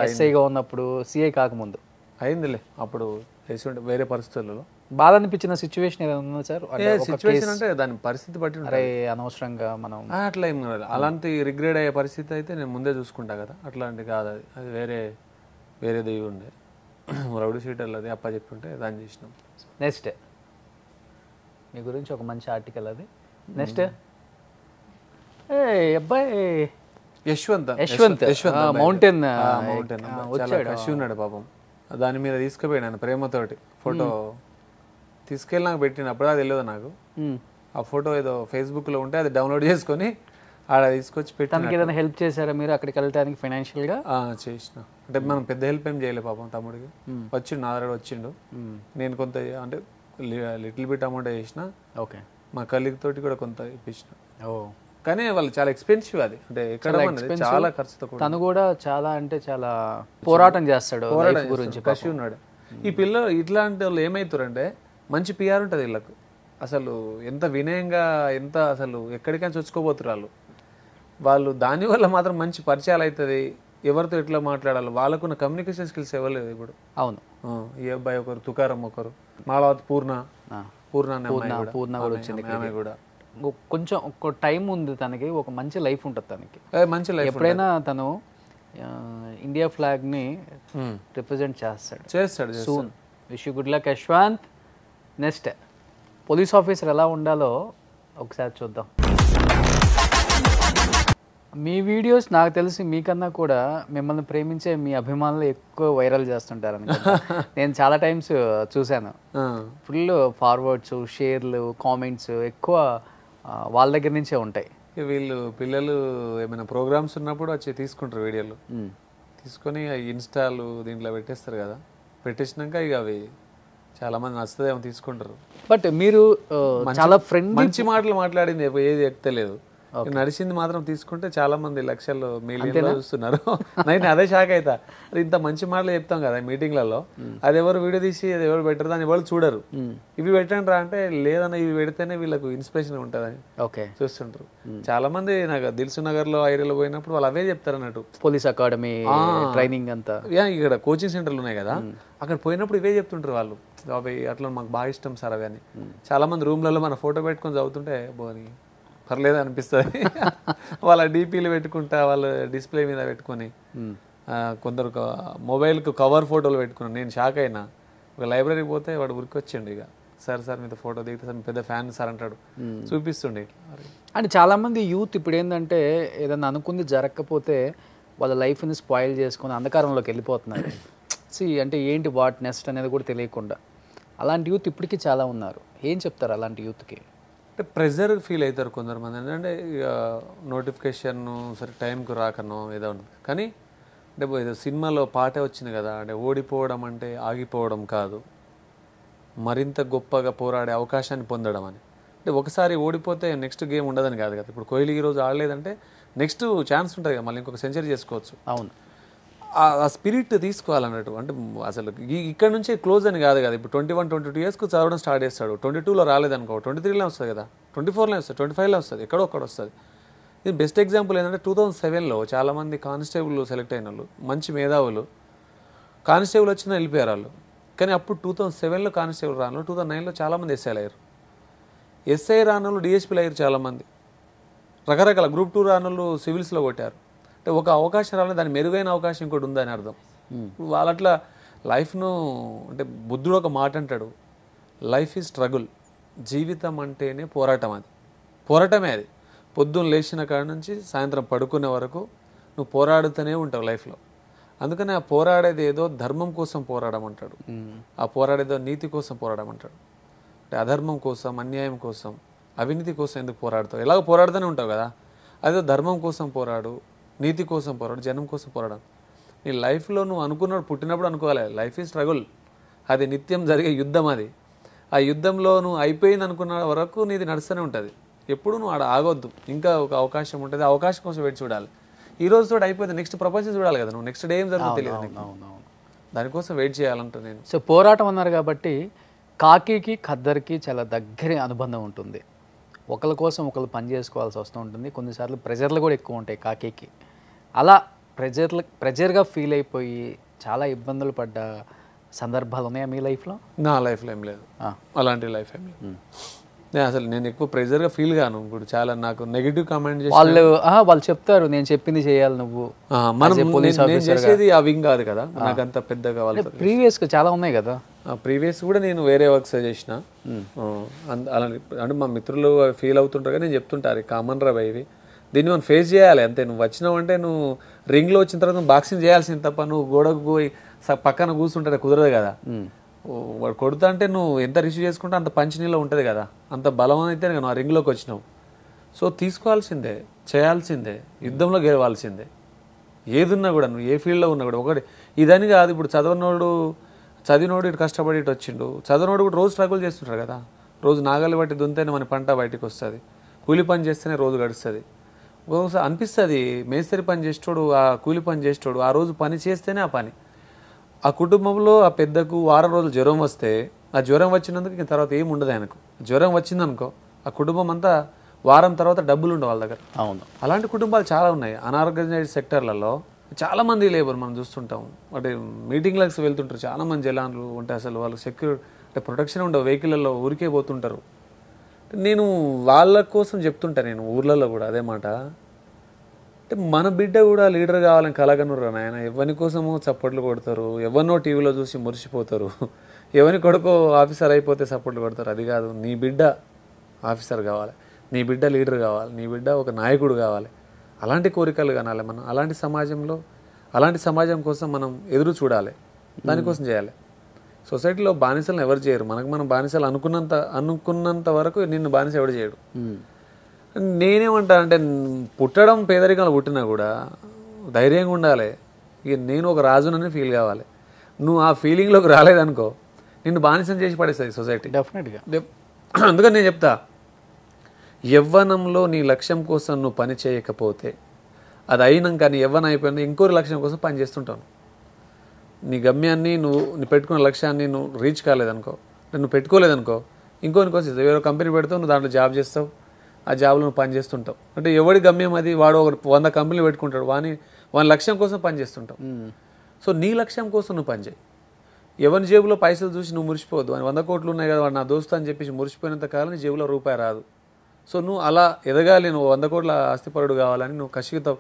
ఎస్ఐగా ఉన్నప్పుడు, సిఐ కాకముందు అయిందిలే. అప్పుడు చేసి ఉంటే వేరే పరిస్థితులలో బాధ అనిపించిన సిచ్యువేషన్ ఏదైనా ఉందా సార్? సిచ్యువేషన్ అంటే దాని పరిస్థితి బట్టి అరే అనవసరంగా మనం అట్లా ఏం కాదు. అలాంటి రిగ్రెట్ అయ్యే పరిస్థితి అయితే నేను ముందే చూసుకుంటా కదా. అట్లాంటి కాదు, అది వేరే దెయ్యం ఉండే రౌడీ షీటర్లు, అది అప్ప చెప్తుంటే దాన్ని చేసినాం. నెక్స్ట్ మీ గురించి ఒక మంచి ఆర్టికల్ అది. నెక్స్ట్ అబ్బాయి యశ్వంత్ మౌంటైన్ కషి ఉన్నాడు పాపం. దాని మీద తీసుకుపోయినాను ప్రేమతోటి ఫోటో తీసుకెళ్ళి నాకు పెట్టినప్పుడు అది తెలియదు నాకు. ఆ ఫోటో ఏదో ఫేస్బుక్లో ఉంటే అది డౌన్లోడ్ చేసుకొని ఆడ తీసుకొచ్చి పెట్టి. తనకి ఏదైనా హెల్ప్ చేశారా మీరు అక్కడికి వెళ్ళడానికి ఫైనాన్షియల్గా? చేసిన. అంటే మనం పెద్ద హెల్ప్ ఏం చేయలేదు పాపం తమ్ముడికి. వచ్చిండు, ఆల్రెడీ వచ్చిండు. నేను కొంత అంటే లిటిల్ బిట్ అమౌంట్ చేసిన. ఓకే. మా కలీగ్ తోటి కూడా కొంత ఇప్పించిన. కానీ వాళ్ళు చాలా ఎక్స్పెన్సివ్ అది, అంటే ఎక్కడ చాలా ఖర్చుతో. తను కూడా చాలా అంటే చాలా పోరాటం చేస్తాడు గురించి. కషి ఉన్నాడు. ఈ పిల్లలు ఇట్లాంటి వాళ్ళు ఏమవుతారంటే మంచి పిఆర్ ఉంటుంది వీళ్ళకు. అసలు ఎంత వినయంగా, ఎంత అసలు ఎక్కడికైనా చొచ్చుకోబోతున్నారు వాళ్ళు. దానివల్ల మాత్రం మంచి పరిచయాలు అవుతుంది, ఎవరితో ఎట్లా మాట్లాడాలి, వాళ్ళకున్న కమ్యూనికేషన్ స్కిల్స్ ఇవ్వలేదు ఇప్పుడు. అవును. ఈ అబ్బాయి ఒకరు, తుకారం ఒకరు, మాలవత్ పూర్ణ కూడా వచ్చింది. ఆమె కూడా కొంచెం ఒక టైం ఉంది తనకి, ఒక మంచి లైఫ్ ఉంటుంది తనకి, మంచి లైఫ్. ఎప్పుడైనా తను ఇండియా ఫ్లాగ్ ని రిప్రజెంట్ చేస్తాడు soon. Wish you good luck Yashwant. Next police officer ఎలా ఉండాలో ఒకసారి చూద్దాం. మీ వీడియోస్ నాకు తెలిసి మీకన్నా కూడా మిమ్మల్ని ప్రేమించే మీ అభిమానులు ఎక్కువ వైరల్ చేస్తుంటారు అనుకుంటా. నేను చాలా టైమ్స్ చూశాను. ఫుల్ ఫార్వర్డ్స్, షేర్లు, కామెంట్స్ ఎక్కువ వాళ్ళ దగ్గర నుంచే ఉంటాయి. వీళ్ళు పిల్లలు ఏమైనా ప్రోగ్రామ్స్ ఉన్నప్పుడు వచ్చి తీసుకుంటారు వీడియోలు, తీసుకొని ఇన్స్టాలు దీంట్లో పెట్టేస్తారు కదా. పెట్టేసినాక ఇక అవి చాలా మంది నచ్చుతుందేమో తీసుకుంటారు. బట్ మీరు చాలా మంచి మాటలు మాట్లాడింది ఏది ఎక్కలేదు, నడిచింది మాత్రం తీసుకుంటే చాలా మంది లక్షల్లో మిలియన్లో చూస్తున్నారు. నేను అదే షాక్ అవుతా. అది ఇంత మంచి మాటలు చెప్తాం కదా మీటింగ్లలో, అది ఎవరు వీడియో తీసి అది ఎవరు పెట్టరు, దాన్ని వాళ్ళు చూడరు. ఇవి పెట్టండి రా అంటే లేదన్నా ఇవి పెడితేనే వీళ్ళకు ఇన్స్పిరేషన్ ఉంటుందని చూస్తుంటారు. చాలా మంది నాకు దిల్సు నగర్ లో ఏరియాలో పోయినప్పుడు వాళ్ళు అవే చెప్తారు అన్నట్టు. పోలీస్ అకాడమీ ట్రైనింగ్ అంతా ఇక్కడ కోచింగ్ సెంటర్లు ఉన్నాయి కదా, అక్కడ పోయినప్పుడు ఇవే చెప్తుంటారు వాళ్ళు. అవి అట్లా మాకు బాగా ఇష్టం సార్ అవి అని. చాలా మంది రూమ్లలో మన ఫోటో పెట్టుకొని చదువుతుంటే బోని పర్లేదు అనిపిస్తుంది. వాళ్ళ డీపీలు పెట్టుకుంటా, వాళ్ళ డిస్ప్లే మీద పెట్టుకొని, కొందరు మొబైల్కు కవర్ ఫోటోలు పెట్టుకున్నాను. నేను షాక్ అయినా. ఒక లైబ్రరీకి పోతే వాడు ఉరికి వచ్చిండు, ఇక సార్ మీతో ఫోటో దిగితే సార్ పెద్ద ఫ్యాన్ సార్ అంటాడు, చూపిస్తుండే. అంటే చాలామంది యూత్ ఇప్పుడు ఏంటంటే ఏదన్నా అనుకుంది జరగకపోతే వాళ్ళ లైఫ్ని స్పాయిల్ చేసుకొని అంధకారంలోకి వెళ్ళిపోతున్నారు. అంటే ఏంటి వాట్ నెక్స్ట్ అనేది కూడా తెలియకుండా అలాంటి యూత్ ఇప్పటికీ చాలా ఉన్నారు. ఏం చెప్తారు అలాంటి యూత్కి? అంటే ప్రెజర్ ఫీల్ అవుతారు కొందరుమంది. ఏంటంటే ఇక నోటిఫికేషన్ సరే టైంకు రాకనో ఏదో ఉంటుంది. కానీ అంటే ఏదో సినిమాలో పాటే వచ్చింది కదా, అంటే ఓడిపోవడం అంటే ఆగిపోవడం కాదు, మరింత గొప్పగా పోరాడే అవకాశాన్ని పొందడం అని. అంటే ఒకసారి ఓడిపోతే నెక్స్ట్ గేమ్ ఉండదని కాదు కదా. ఇప్పుడు కోహ్లీ ఈరోజు ఆడలేదంటే నెక్స్ట్ ఛాన్స్ ఉంటుంది కదా, మళ్ళీ ఇంకొక సెంచరీ చేసుకోవచ్చు. అవును, ఆ స్పిరిట్ తీసుకోవాలన్నట్టు. అంటే అసలు ఇక్కడ నుంచే క్లోజ్ అని కాదు కదా. ఇప్పుడు 21, 22 ఇయర్స్కి చదవడం స్టార్ట్ చేస్తాడు. 22లో రాలేదనుకో 23లో వస్తుంది కదా, 24లో వస్తుంది, 25లో వస్తుంది, ఎక్కడో ఒక్కడ వస్తుంది. ఇది బెస్ట్ ఎగ్జాంపుల్ ఏంటంటే 2007లో చాలామంది కానిస్టేబుల్ సెలెక్ట్ అయిన వాళ్ళు మంచి మేధావులు కానిస్టేబుల్ వచ్చినా వెళ్ళిపోయారు వాళ్ళు. కానీ అప్పుడు 2007లో కానిస్టేబుల్ రాను, 2009లో చాలామంది ఎస్ఐలు అయ్యారు. ఎస్ఐ రానులు డిఎస్పీలు అయ్యారు చాలామంది. రకరకాల గ్రూప్ 2 రానులు సివిల్స్లో కొట్టారు. అంటే ఒక అవకాశం రాలేదు, దాని మెరుగైన అవకాశం ఇంకోటి ఉందని అర్థం. వాళ్ళట్లా లైఫ్ను అంటే బుద్ధుడు ఒక మాట అంటాడు, లైఫ్ ఈజ్ స్ట్రగుల్, జీవితం అంటేనే పోరాటం. అది పోరాటమే. అది పొద్దున్న లేచిన కాడ నుంచి సాయంత్రం పడుకునే వరకు నువ్వు పోరాడుతూనే ఉంటావు లైఫ్లో. అందుకని ఆ పోరాడేది ఏదో ధర్మం కోసం పోరాడమంటాడు, ఆ పోరాడేదో నీతి కోసం పోరాడమంటాడు. అంటే అధర్మం కోసం, అన్యాయం కోసం, అవినీతి కోసం ఎందుకు పోరాడుతావు? ఎలాగో పోరాడుతూనే ఉంటావు కదా. అదేదో ధర్మం కోసం పోరాడు, నీతి కోసం పోరాడు, జనం కోసం పోరాడు. నీ లైఫ్లో నువ్వు అనుకున్నాడు పుట్టినప్పుడు అనుకోవాలి, లైఫ్ ఈజ్ స్ట్రగుల్, అది నిత్యం జరిగే యుద్ధం. అది ఆ యుద్ధంలో నువ్వు అయిపోయింది అనుకున్న వరకు నీది నడుస్తూనే ఉంటుంది. ఎప్పుడు నువ్వు ఆడ ఆగొద్దు, ఇంకా ఒక అవకాశం ఉంటుంది, ఆ అవకాశం కోసం వెయిట్ చూడాలి. ఈ రోజు తోటి అయిపోతే నెక్స్ట్ ప్రపంచం చూడాలి కదా, నువ్వు నెక్స్ట్ డే ఏం జరుగుతుందో తెలియదు, దానికోసం వెయిట్ చేయాలంట నేను. సో పోరాటం అన్నారు కాబట్టి కాకికి ఖద్దర్కి చాలా దగ్గర అనుబంధం ఉంటుంది. ఒకరి కోసం ఒకరు పని చేసుకోవాల్సి వస్తూ ఉంటుంది. కొన్నిసార్లు ప్రెజర్లు కూడా ఎక్కువ ఉంటాయి కాకికి. అలా ప్రెజర్గా ఫీల్ అయిపోయి చాలా ఇబ్బందులు పడ్డ సందర్భాలు ఉన్నాయా మీ లైఫ్లో? నా లైఫ్లో ఏం లేదు, అలాంటి లైఫ్ ఏం లేదు. నేను ఎక్కువ ప్రెజర్గా ఫీల్ గాను. ఇప్పుడు చాలా నాకు నెగిటివ్ కామెంట్ చేసి వాళ్ళు చెప్తారు నేను చెప్పింది చేయాలి నువ్వు. నేను చేసేది ఆ వింగ్ కాదు కదా, నాకు అంత పెద్దగా వాళ్ళు ప్రీవియస్గా చాలా ఉన్నాయి కదా. ప్రీవియస్ కూడా నేను వేరే వర్క్స్ చేసిన. అలా అంటే మా మిత్రులు ఫీల్ అవుతుంటారు కదా, నేను చెప్తుంటారు కామన్ రా ఇవి, దీన్ని మనం ఫేస్ చేయాలి అంతే. నువ్వు వచ్చినావు అంటే నువ్వు రింగ్లో వచ్చిన తర్వాత నువ్వు బాక్సింగ్ చేయాల్సింది తప్ప నువ్వు గోడకు పోయి పక్కన కూర్చుంటే కుదరదు కదా. వాడు కొడుతా అంటే నువ్వు ఎంత రిసీవ్ చేసుకుంటే అంత పంచి నీళ్ళు ఉంటుంది కదా, అంత బలం అయితే నువ్వు ఆ రింగ్లోకి వచ్చినావు. సో తీసుకోవాల్సిందే, చేయాల్సిందే, యుద్ధంలో గెలవాల్సిందే. ఏదున్నా కూడా నువ్వు ఏ ఫీల్డ్లో ఉన్నా కూడా ఒకటి ఇదని కాదు. ఇప్పుడు చదివినోడు ఇటు కష్టపడి ఇటు వచ్చిండు, చదివినోడు కూడా రోజు స్ట్రగుల్ చేస్తుంటారు కదా. రోజు నాగలి బట్టి దుంతేనే మన పంట బయటకు వస్తుంది, కూలి పని చేస్తేనే రోజు గడుస్తుంది. ఒకసారి అనిపిస్తుంది మేస్త్రి పని చేసేటోడు, ఆ కూలి పని చేసేటోడు ఆ రోజు పని చేస్తేనే ఆ పని. ఆ కుటుంబంలో ఆ పెద్దకు వారం రోజులు జ్వరం వస్తే ఆ జ్వరం వచ్చినందుకు ఇంక తర్వాత ఏమి ఉండదు ఆయనకు. జ్వరం వచ్చిందనుకో ఆ కుటుంబం అంతా వారం తర్వాత డబ్బులు ఉండవు వాళ్ళ దగ్గర. అవును, అలాంటి కుటుంబాలు చాలా ఉన్నాయి. అనార్గనైజ్డ్ సెక్టర్లలో చాలామంది లేబర్ మనం చూస్తుంటాం. అంటే మీటింగ్లకు వెళ్తుంటారు చాలామంది జలాన్లు ఉంటాయి, అసలు వాళ్ళు అంటే ప్రొటెక్షన్ ఉండవు, వెహికల్లో ఊరికే పోతుంటారు. నేను వాళ్ళ కోసం చెప్తుంటా, నేను ఊర్లలో కూడా అదే మాట. అంటే మన బిడ్డ కూడా లీడర్ కావాలని కలగనురా నాయన. ఎవరి కోసమో చప్పట్లు కొడతారు, ఎవరినో టీవీలో చూసి మురిసిపోతారు, ఎవరి కొడుకో ఆఫీసర్ అయిపోతే చప్పట్లు కొడతారు. అది కాదు, నీ బిడ్డ ఆఫీసర్ కావాలి, నీ బిడ్డ లీడర్ కావాలి, నీ బిడ్డ ఒక నాయకుడు కావాలి. అలాంటి కోరికలు కనాలి మనం. అలాంటి సమాజం కోసం మనం ఎదురు చూడాలి, దానికోసం చేయాలి. సొసైటీలో బానిసలను ఎవరు చేయరు. మనం బానిసలు అనుకున్నంత వరకు నిన్ను బానిస ఎవడు చేయడు. నేనేమంటా అంటే పుట్టడం పేదరికంలో పుట్టినా కూడా ధైర్యంగా ఉండాలి. ఇక నేను ఒక రాజునని ఫీల్ కావాలి. నువ్వు ఆ ఫీలింగ్లోకి రాలేదనుకో నిన్ను బానిసం చేసి పడేస్తుంది సొసైటీ డెఫినెట్గా. అందుకని నేను చెప్తా, యవ్వనంలో నీ లక్ష్యం కోసం నువ్వు పని చేయకపోతే అది అయినాక నీ యవ్వనం అయిపోయినా ఇంకోరి లక్ష్యం కోసం పని చేస్తుంటాను. నీ గమ్యాన్ని నువ్వు పెట్టుకున్న లక్ష్యాన్ని నువ్వు రీచ్ కాలేదనుకో, నువ్వు పెట్టుకోలేదనుకో, ఇంకోని కోసం వేరే కంపెనీ పెడతావు, నువ్వు దాంట్లో జాబ్ చేస్తావు, ఆ జాబ్లో నువ్వు పని చేస్తుంటావు. అంటే ఎవడి గమ్యం అది, వాడు ఒక 100 కంపెనీలు పెట్టుకుంటాడు, వాని లక్ష్యం కోసం పని చేస్తుంటావు. సో నీ లక్ష్యం కోసం నువ్వు పని చేయి. ఎవరి జేబులో పైసలు చూసి నువ్వు మురిసిపోవద్దు. అని 100 కోట్లు ఉన్నాయి కదా వాడు నా దోస్తు అని చెప్పేసి మురిసిపోయినంత కాలం నీ జేబులో రూపాయి రాదు. సో నువ్వు అలా ఎదగాలి, నువ్వు 100 కోట్ల ఆస్తిపరుడు కావాలని నువ్వు కసిగా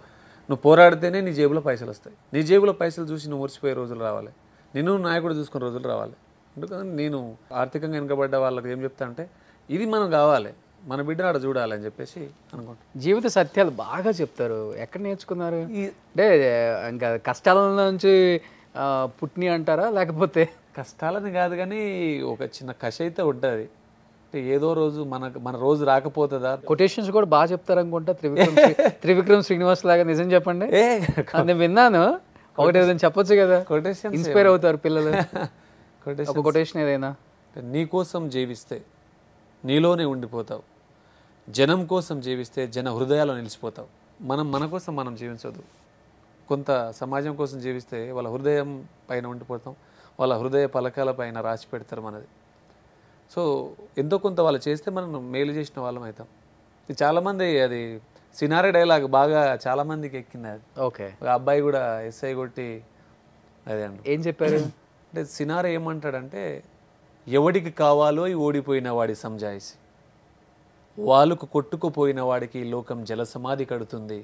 నువ్వు పోరాడితేనే నీ జేబులో పైసలు వస్తాయి. నీ జేబులో పైసలు చూసి నువ్వు మురిసిపోయే రోజులు రావాలి, నిన్ను నాయకుడు చూసుకునే రోజులు రావాలి. అందుకని నేను ఆర్థికంగా వెనుకబడ్డ వాళ్ళకి ఏం చెప్తా అంటే ఇది మనం కావాలి, మన బిడ్డను ఆడ చూడాలని చెప్పేసి అనుకుంటా. జీవిత సత్యాలు బాగా చెప్తారు. ఎక్కడ నేర్చుకున్నారు? అంటే ఇంకా కష్టాల నుంచి పుట్టిని అంటారా లేకపోతే కష్టాలని కాదు కానీ ఒక చిన్న కష అయితే ఉంటుంది. అంటే ఏదో రోజు మన రోజు రాకపోతుందా. కొటేషన్స్ కూడా బాగా చెప్తారు అనుకుంటా, త్రివిక్రమ్ శ్రీనివాస్ లాగా. నిజం చెప్పండి, నేను విన్నాను. ఒకటి ఏదైనా చెప్పొచ్చు కదా, కొటేషన్ ఇన్స్పైర్ అవుతారు పిల్లలు. కొటేషన్ ఒక కొటేషన్ ఏదైనా. నీ కోసం జీవిస్తే నీలోనే ఉండిపోతావు, జనం కోసం జీవిస్తే జన హృదయాల్లో నిలిచిపోతావు. మన కోసం మనం జీవించదు, కొంత సమాజం కోసం జీవిస్తే వాళ్ళ హృదయం పైన ఉండిపోతాం, వాళ్ళ హృదయ పలకాల పైన రాసి పెడతారు మనది. సో ఎంతో కొంత వాళ్ళు చేస్తే మనం మేలు చేసిన వాళ్ళం అవుతాం. ఇది చాలామంది అది సినారీ డైలాగ్ బాగా చాలామందికి ఎక్కింది. అది ఓకే, ఒక అబ్బాయి కూడా ఎస్ఐ కొట్టి అదే అండి ఏం చెప్పారు అంటే సినారీ ఏమంటాడంటే, ఎవడికి కావాలో ఈ ఓడిపోయిన వాడి సంజాయిసి, వాళ్ళకు కొట్టుకుపోయిన వాడికి ఈ లోకం జలసమాధి కడుతుంది,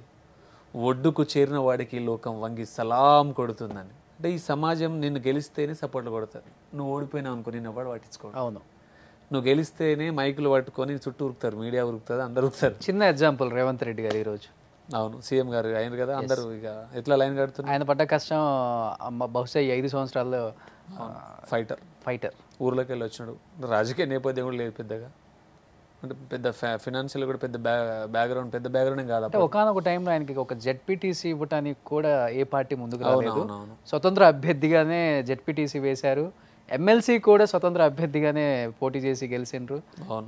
ఒడ్డుకు చేరిన వాడికి ఈ లోకం వంగి సలాం కొడుతుందని. అంటే ఈ సమాజం నిన్ను గెలిస్తేనే సపోర్ట్లు కొడతారు, నువ్వు ఓడిపోయినావు అనుకో నిన్ను ఎవడు పట్టించుకోడు. అవును, నువ్వు గెలిస్తేనే మైకులు పట్టుకొని చుట్టూ ఉరుకుతారు, మీడియా ఉరుకుతుంది, అందరు ఉరుకుతారు. చిన్న ఎగ్జాంపుల్ రేవంత్ రెడ్డి గారు ఈరోజు. అవును, సీఎం గారు ఆయన కదా, అందరూ ఇక ఎట్లా లైన్ కడుతున్నారు. ఆయన పడ్డ కష్టం బహుశా ఈ 5 సంవత్సరాల్లో ఫైటర్ ఊర్లోకి వెళ్ళి వచ్చినాడు. రాజకీయ నేపథ్యం కూడా లేదు పెద్దగా, అంటే పెద్ద ఫినాన్షియల్ కూడా పెద్ద బ్యాక్గ్రౌండ్ ఏం కాదు. అంటే ఒకనొక టైంలో ఆయనకి ఒక జెడ్పీటీసీ ఇవ్వటానికి కూడా ఏ పార్టీ ముందుకు రాలేదు. అవునవును. స్వతంత్ర అభ్యర్థిగానే జెడ్పీటీసీ వేశారు. ఎమ్మెల్సీ కూడా స్వతంత్ర అభ్యర్థిగానే పోటీ చేసి గెలిచిండ్రు.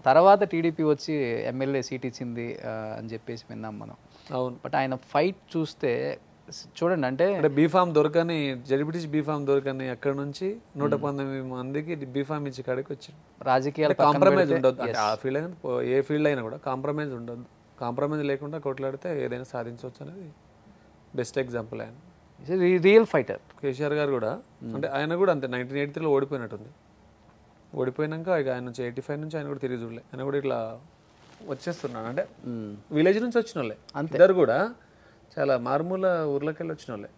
తర్వాత టీడీపీ వచ్చి ఎమ్మెల్యే సీట్ ఇచ్చింది అని చెప్పేసి విన్నాం మనం. అవును, బట్ ఆయన ఫైట్ చూస్తే చూడండి, అంటే బీఫామ్ దొరకని జడ్పీటీసీ బీఫామ్ దొరకని అక్కడ నుంచి 119 మందికి బీఫామ్ ఇచ్చి కాడికి వచ్చింది. రాజకీయాలు కాంప్రమైజ్ ఉండదు, అంటే ఆ ఫీల్డ్ అయినా ఏ ఫీల్డ్ అయినా కూడా కాంప్రమైజ్ ఉండదు. కాంప్రమైజ్ లేకుండా కొట్లాడితే ఏదైనా సాధించవచ్చు అనేది బెస్ట్ ఎగ్జాంపుల్ ఆయన. Real fighter. కేసీఆర్ గారు కూడా అంటే ఆయన కూడా అంతే 1983లో ఓడిపోయినట్టుంది. ఓడిపోయినాక ఇక ఆయన నుంచి 85 నుంచి ఆయన కూడా తిరిగి చూడలే. ఆయన కూడా ఇట్లా వచ్చేస్తున్నాడు, అంటే విలేజ్ నుంచి వచ్చిన వాళ్ళే ఇద్దరు కూడా, చాలా మారుమూల ఊర్లోకి వెళ్ళి వచ్చిన వాళ్ళే.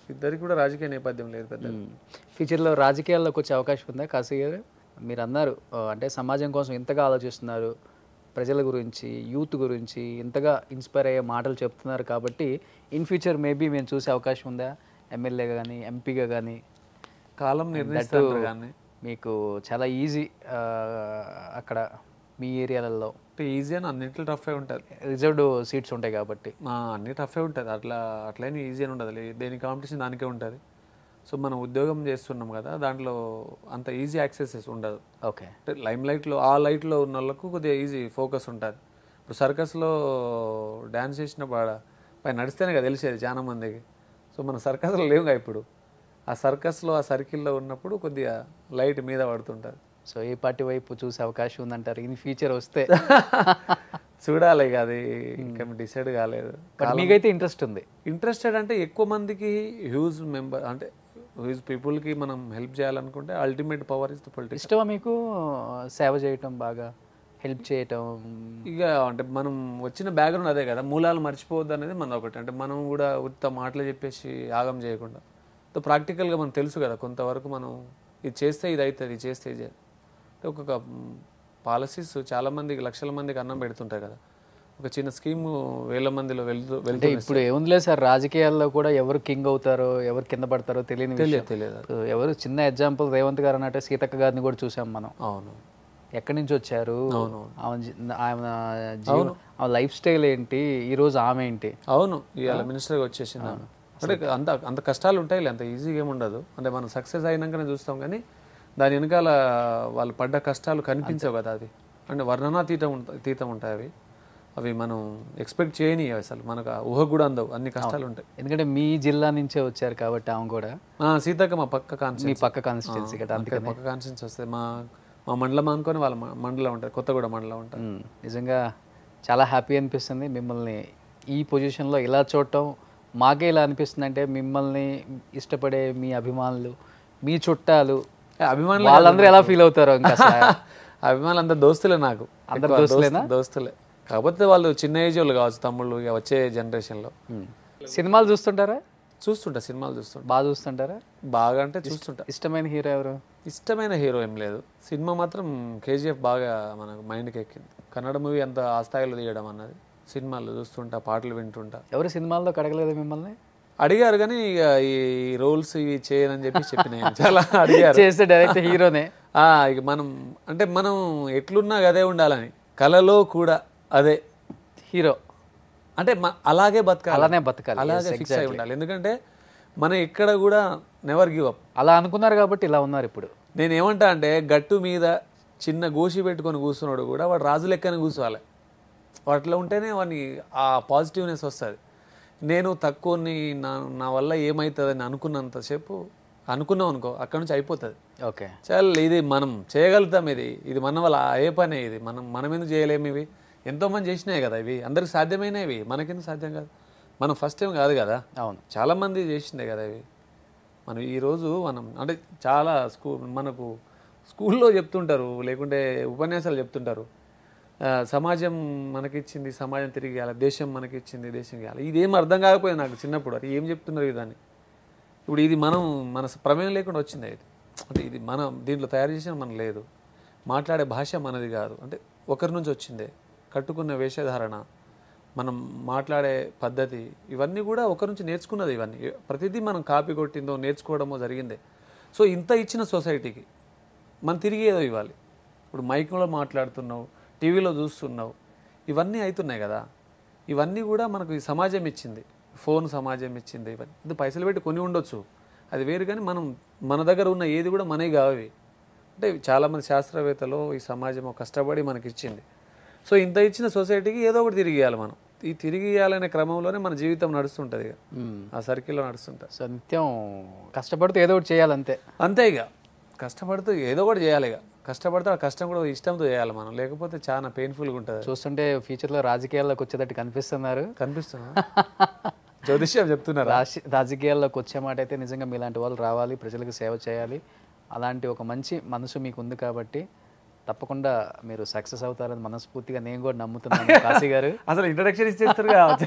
ఇద్దరికి కూడా రాజకీయ నేపథ్యం లేదు పెద్ద. ఫ్యూచర్లో రాజకీయాల్లోకి వచ్చే అవకాశం ఉందా కాశీ గారు? మీరు అన్నారు అంటే సమాజం కోసం ఇంతగా ఆలోచిస్తున్నారు, ప్రజల గురించి, యూత్ గురించి ఇంతగా ఇన్స్పైర్ అయ్యే మాటలు చెప్తున్నారు కాబట్టి ఇన్ ఫ్యూచర్ మేబీ మేము చూసే అవకాశం ఉందా ఎమ్మెల్యేగా కానీ ఎంపీగా కానీ? కాలం నిర్ణయిస్తారు కానీ మీకు చాలా ఈజీ అక్కడ మీ ఏరియాలలో. అంటే ఈజీ అని అన్నింటిలో టఫే ఉంటుంది, రిజర్వ్డ్ సీట్స్ ఉంటాయి కాబట్టి అన్ని టఫే ఉంటుంది. అట్లనే ఈజీ అని ఉండదు, దేని కాంపిటీషన్ దానికే ఉంటుంది. సో మనం ఉద్యోగం చేస్తున్నాం కదా, దాంట్లో అంత ఈజీ యాక్సెసెస్ ఉండదు. ఓకే, అంటే లైట్లో ఉన్న వాళ్ళకు కొద్దిగా ఈజీ ఫోకస్ ఉంటుంది. ఇప్పుడు సర్కస్లో డ్యాన్స్ చేసినప్పుడు పై నడిస్తేనే కదా తెలిసేది చాలా మందికి. సో మన సర్కస్లో లేవుగా ఇప్పుడు, ఆ సర్కస్లో ఆ సర్కిల్లో ఉన్నప్పుడు కొద్దిగా లైట్ మీద పడుతుంటుంది. సో ఏ పార్టీ వైపు చూసే అవకాశం ఉందంటారు ఇన్ ఫ్యూచర్ వస్తే? చూడాలి, ఇక అది ఇంకా డిసైడ్ కాలేదు. మీకైతే ఇంట్రెస్ట్ ఉంది? ఇంట్రెస్టెడ్ అంటే ఎక్కువ మందికి హ్యూజ్ మెంబర్, అంటే హ్యూజ్ పీపుల్కి మనం హెల్ప్ చేయాలనుకుంటే ultimate power is the politics. ఇష్టమా మీకు సేవ చేయటం, బాగా హెల్ప్ చేయటం? ఇక అంటే మనం వచ్చిన బ్యాక్గ్రౌండ్ అదే కదా, మూలాలు మర్చిపోవద్దు అనేది మన ఒకటి. అంటే మనం కూడా ఉత్త మాటలు చెప్పేసి ఆగం చేయకుండా ప్రాక్టికల్గా మనకు తెలుసు కదా కొంతవరకు, మనం ఇది చేస్తే ఇది అవుతుంది, ఇది చేస్తే ఇది. అంటే ఒక్కొక్క పాలసీస్ చాలా మందికి, లక్షల మందికి అన్నం పెడుతుంటాయి కదా, ఒక చిన్న స్కీమ్ వేల మందిలో వెళ్తే ఇప్పుడు ఏముందిలే సార్, రాజకీయాల్లో కూడా ఎవరు కింగ్ అవుతారో ఎవరు కింద పడతారో తెలియదు. ఎవరు చిన్న ఎగ్జాంపుల్ రేవంత్ గారు అన్నట్టే సీతక్క గారిని కూడా చూసాం మనం. అవును, ఎక్కడి నుంచి వచ్చారు, ఆమె లైఫ్ స్టైల్ ఏంటి, ఈ రోజు ఆమె ఏంటి. అవును, ఇవాళ మినిస్టర్గా వచ్చేసింది. అంటే అంత కష్టాలు ఉంటాయి, అంత ఈజీగా ఏమి ఉండదు. అంటే మనం సక్సెస్ అయినాకనే చూస్తాం కానీ దాని వెనకాల వాళ్ళు పడ్డ కష్టాలు కనిపించవు కదా. అది అంటే వర్ణనాతీతం ఉంటాయి అవి మనం ఎక్స్పెక్ట్ చేయని, అసలు మనకు ఊహ కూడా అందవు, అన్ని కష్టాలు ఉంటాయి. ఎందుకంటే మీ జిల్లా నుంచే వచ్చారు కాబట్టి ఆమె కూడా. సీతక్క మా పక్క కాన్స్టిట్యున్సీ పక్క కాన్స్టిట్యున్సీ వస్తే మా మండలం అనుకొని వాళ్ళ మండలం ఉంటుంది, కొత్తగూడ మండలం ఉంటుంది. నిజంగా చాలా హ్యాపీ అనిపిస్తుంది మిమ్మల్ని ఈ పొజిషన్లో ఇలా చూడటం. మాకే ఇలా అనిపిస్తుంది అంటే మిమ్మల్ని ఇష్టపడే మీ అభిమానులు, మీ చుట్టాలు, అభిమానులు వాళ్ళందరూ ఎలా ఫీల్ అవుతారో. ఇంకా అభిమానులు అందరు దోస్తులే, నాకు అందరు దోస్తులే. కాకపోతే వాళ్ళు చిన్న ఏజ్ వాళ్ళు కావచ్చు, తమ్ముళ్ళు, ఇక వచ్చే జనరేషన్లో. సినిమాలు చూస్తుంటారా? సినిమాలు చూస్తుంటా. బాగా చూస్తుంటారా? బాగా అంటే చూస్తుంటా. ఇష్టమైన హీరో ఎవరు? ఇష్టమైన హీరో ఏం లేదు, సినిమా మాత్రం కేజీఎఫ్ బాగా మనకు మైండ్కి ఎక్కింది. కన్నడ మూవీ అంత ఆ స్థాయిలో తీయడం అన్నది. సినిమాలు చూస్తుంటా, పాటలు వింటుంటా. ఎవరు సినిమాల్లో కడగలేదు మిమ్మల్ని? అడిగారు కానీ ఇక ఈ రోల్స్ ఇవి చేయనని చెప్పి చెప్పిన చాలా అడిగారు. చేస్తే డైరెక్ట్ హీరోనే. ఇక మనం ఎట్లున్నా అదే ఉండాలని, కళలో కూడా అదే హీరో అంటే అలాగే బతకాలి, అలానే బతకాలి, అలాగే ఫిక్స్ అయి ఉండాలి. ఎందుకంటే మనం ఎక్కడ కూడా నెవర్ గివ్ అప్. అలా అనుకున్నారు కాబట్టి ఇలా ఉన్నారు ఇప్పుడు. నేను ఏమంటా అంటే గట్టు మీద చిన్న గోషి పెట్టుకొని కూర్చున్నాడు కూడా వాడు రాజు లెక్కనే కూర్చోవాలి. వాటిలో ఉంటేనే వాడిని ఆ పాజిటివ్నెస్ వస్తుంది. నేను తక్కువని నా వల్ల ఏమవుతుందని అనుకున్నంతసేపు అనుకున్నాం అనుకో, అక్కడ నుంచి అయిపోతుంది. ఓకే, చాలా ఇది మనం చేయగలుగుతాం, ఇది మన వల్ల ఏ పనే, ఇది మనం ఎందుకు చేయలేము, ఇవి ఎంతోమంది చేసినాయి కదా, ఇవి అందరికి సాధ్యమైనవి, మనకెందుకు సాధ్యం కాదు, మనం ఫస్ట్ టైం కాదు కదా, అవును చాలామంది చేసిండే కదా ఇవి. మనం ఈరోజు అంటే చాలా మనకు స్కూల్లో చెప్తుంటారు, లేకుంటే ఉపన్యాసాలు చెప్తుంటారు, సమాజం మనకిచ్చింది సమాజం తిరిగి ఇవ్వాలి, దేశం మనకిచ్చింది దేశం ఇవ్వాలి. ఇదేం అర్థం కాకపోయింది నాకు చిన్నప్పుడు, అది ఏం చెప్తున్నారు ఇదాన్ని. ఇప్పుడు ఇది మన ప్రమేయం లేకుండా వచ్చింది. ఇది అంటే ఇది మనం దీంట్లో తయారు చేసిన మనం లేదు, మాట్లాడే భాష మనది కాదు, అంటే ఒకరి నుంచి వచ్చిందే, కట్టుకున్న వేషధారణ, మనం మాట్లాడే పద్ధతి, ఇవన్నీ కూడా ఒకరి నుంచి నేర్చుకున్నది. ఇవన్నీ ప్రతిదీ మనం కాపీ కొట్టిందో నేర్చుకోవడమో జరిగిందే. సో ఇంత ఇచ్చిన సొసైటీకి మనం తిరిగి ఏదో ఇవ్వాలి. ఇప్పుడు మైక్లో మాట్లాడుతున్నావు, టీవీలో చూస్తున్నావు, ఇవన్నీ అవుతున్నాయి కదా, ఇవన్నీ కూడా మనకు ఈ సమాజం ఇచ్చింది, ఫోన్ సమాజం ఇచ్చింది. ఇవన్నీ ఇది పైసలు పెట్టి కొని ఉండొచ్చు, అది వేరు, కానీ మన దగ్గర ఉన్న ఏది కూడా మనవి కావి. అంటే చాలామంది శాస్త్రవేత్తలు ఈ సమాజం కష్టపడి మనకి ఇచ్చింది. సో ఇంత ఇచ్చిన సొసైటీకి ఏదో ఒకటి తిరిగి ఇవ్వాలి. మనం ఈ తిరిగి ఇవ్వాలనే క్రమంలోనే మన జీవితం నడుస్తుంటుంది, ఇక ఆ సర్కిల్లో నడుస్తుంటుంది. సో నిత్యం కష్టపడుతూ ఏదో ఒకటి చేయాలి, అంతే అంతే. ఇక కష్టపడుతూ ఏదో ఒకటి చేయాలి, ఇక కష్టపడితే ఆ కష్టం కూడా ఇష్టంతో చేయాలి మనం, లేకపోతే చాలా పెయిన్ఫుల్గా ఉంటుంది. చూస్తుంటే ఫ్యూచర్లో రాజకీయాల్లోకి వచ్చేటట్టు కనిపిస్తున్నారు. కనిపిస్తున్నా జ్యోతిష్యం చెప్తున్నారు. రాజకీయాల్లోకి వచ్చే మాట అయితే నిజంగా మీలాంటి వాళ్ళు రావాలి, ప్రజలకు సేవ చేయాలి, అలాంటి ఒక మంచి మనసు మీకు ఉంది కాబట్టి తప్పకుండా మీరు సక్సెస్ అవుతారని మనస్ఫూర్తిగా నేను కూడా నమ్ముతున్నాను. కాశీ గారు అసలు ఇంట్రడక్షన్ ఇచ్చేస్తారు కావచ్చు.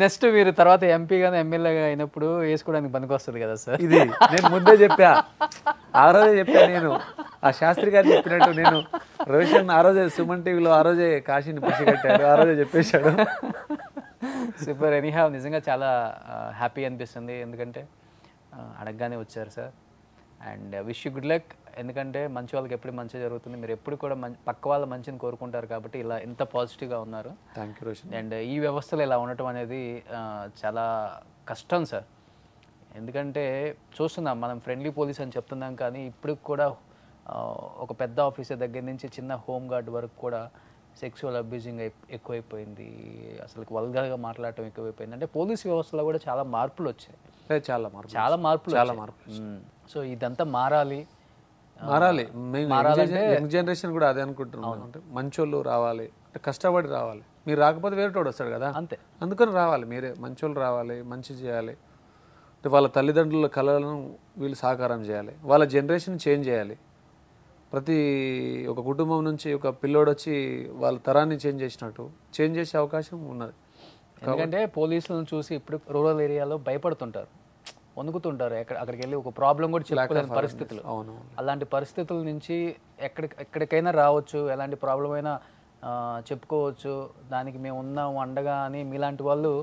నెక్స్ట్ మీరు తర్వాత ఎంపీగానే ఎమ్మెల్యేగా అయినప్పుడు వేసుకోవడానికి పనికి వస్తుంది కదా సార్. ఇది నేను ముందే చెప్పా, ఆ రోజే చెప్పా, నేను ఆ శాస్త్రి గారు చెప్పినట్టు. నేను రోషన్ ఆ రోజే సుమన్ టీవీలో ఆ రోజే కాశీని పసిగట్టాడు, ఆ రోజే చెప్పేశాడు. సూపర్. ఎనీహావ్ నిజంగా చాలా హ్యాపీ అనిపిస్తుంది, ఎందుకంటే అడగగానే వచ్చారు sir. And wish you good luck, ఎందుకంటే మంచి వాళ్ళకి ఎప్పుడు మంచి జరుగుతుంది, మీరు ఎప్పుడు కూడా పక్క వాళ్ళ మంచిని కోరుకుంటారు కాబట్టి ఇలా ఎంత పాజిటివ్గా ఉన్నారు. Thank you Roshan. అండ్ ఈ వ్యవస్థలో ఇలా ఉండటం అనేది చాలా కష్టం సార్. ఎందుకంటే చూస్తున్నాం, మనం ఫ్రెండ్లీ పోలీస్ అని చెప్తున్నాం, కానీ ఇప్పుడు కూడా ఒక పెద్ద ఆఫీసర్ దగ్గర నుంచి చిన్న హోమ్ గార్డ్ వరకు కూడా సెక్సువల్ అబ్యూజింగ్ ఎక్కువైపోయింది, అసలు వల్గర్గా మాట్లాడటం ఎక్కువైపోయింది. అంటే పోలీస్ వ్యవస్థలో కూడా చాలా మార్పులు వచ్చాయి, చాలా మార్పులు. సో ఇదంతా మారాలి. యంగ్ జనరేషన్ కూడా అదే అనుకుంటున్నాం, అంటే మంచోళ్ళు రావాలి, అంటే కష్టపడి రావాలి. మీరు రాకపోతే వేరేటోడు వస్తాడు కదా, అంతే. అందుకని రావాలి, మీరే మంచోళ్ళు రావాలి, మంచి చేయాలి. అంటే వాళ్ళ తల్లిదండ్రుల కళలను వీళ్ళు సాకారం చేయాలి, వాళ్ళ జనరేషన్ చేంజ్ చేయాలి. ప్రతి ఒక కుటుంబం నుంచి ఒక పిల్లోడు వచ్చి వాళ్ళ తరాన్ని చేంజ్ చేసే అవకాశం ఉన్నది. ఎందుకంటే పోలీసులను చూసి ఇప్పుడు రూరల్ ఏరియాలో భయపడుతుంటారు, వణుకుతుంటారు, అక్కడికి వెళ్ళి ఒక ప్రాబ్లం కూడా చెప్పుకోలేని పరిస్థితులు. అలాంటి పరిస్థితుల నుంచి ఎక్కడికైనా రావచ్చు, ఎలాంటి ప్రాబ్లం అయినా చెప్పుకోవచ్చు, దానికి మేము ఉన్నాము అండగా అని మీలాంటి వాళ్ళు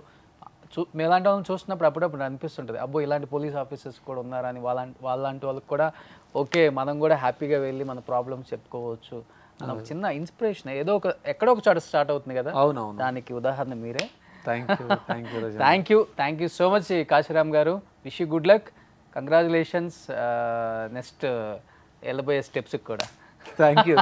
చూస్తున్నప్పుడు అప్పుడప్పుడు అనిపిస్తుంటుంది, అబ్బో ఇలాంటి పోలీస్ ఆఫీసర్స్ కూడా ఉన్నారని. వాళ్ళంటి వాళ్ళకి కూడా ఓకే, మనం కూడా హ్యాపీగా వెళ్ళి మన ప్రాబ్లమ్స్ చెప్పుకోవచ్చు అని ఒక చిన్న ఇన్స్పిరేషన్ ఎక్కడో ఒక చోట స్టార్ట్ అవుతుంది కదా. అవునవును, దానికి ఉదాహరణ మీరే. Thank you so much Kashiram garu. Wish you good luck, congratulations. Next వెళ్ళబోయే స్టెప్స్కి కూడా థ్యాంక్ యూ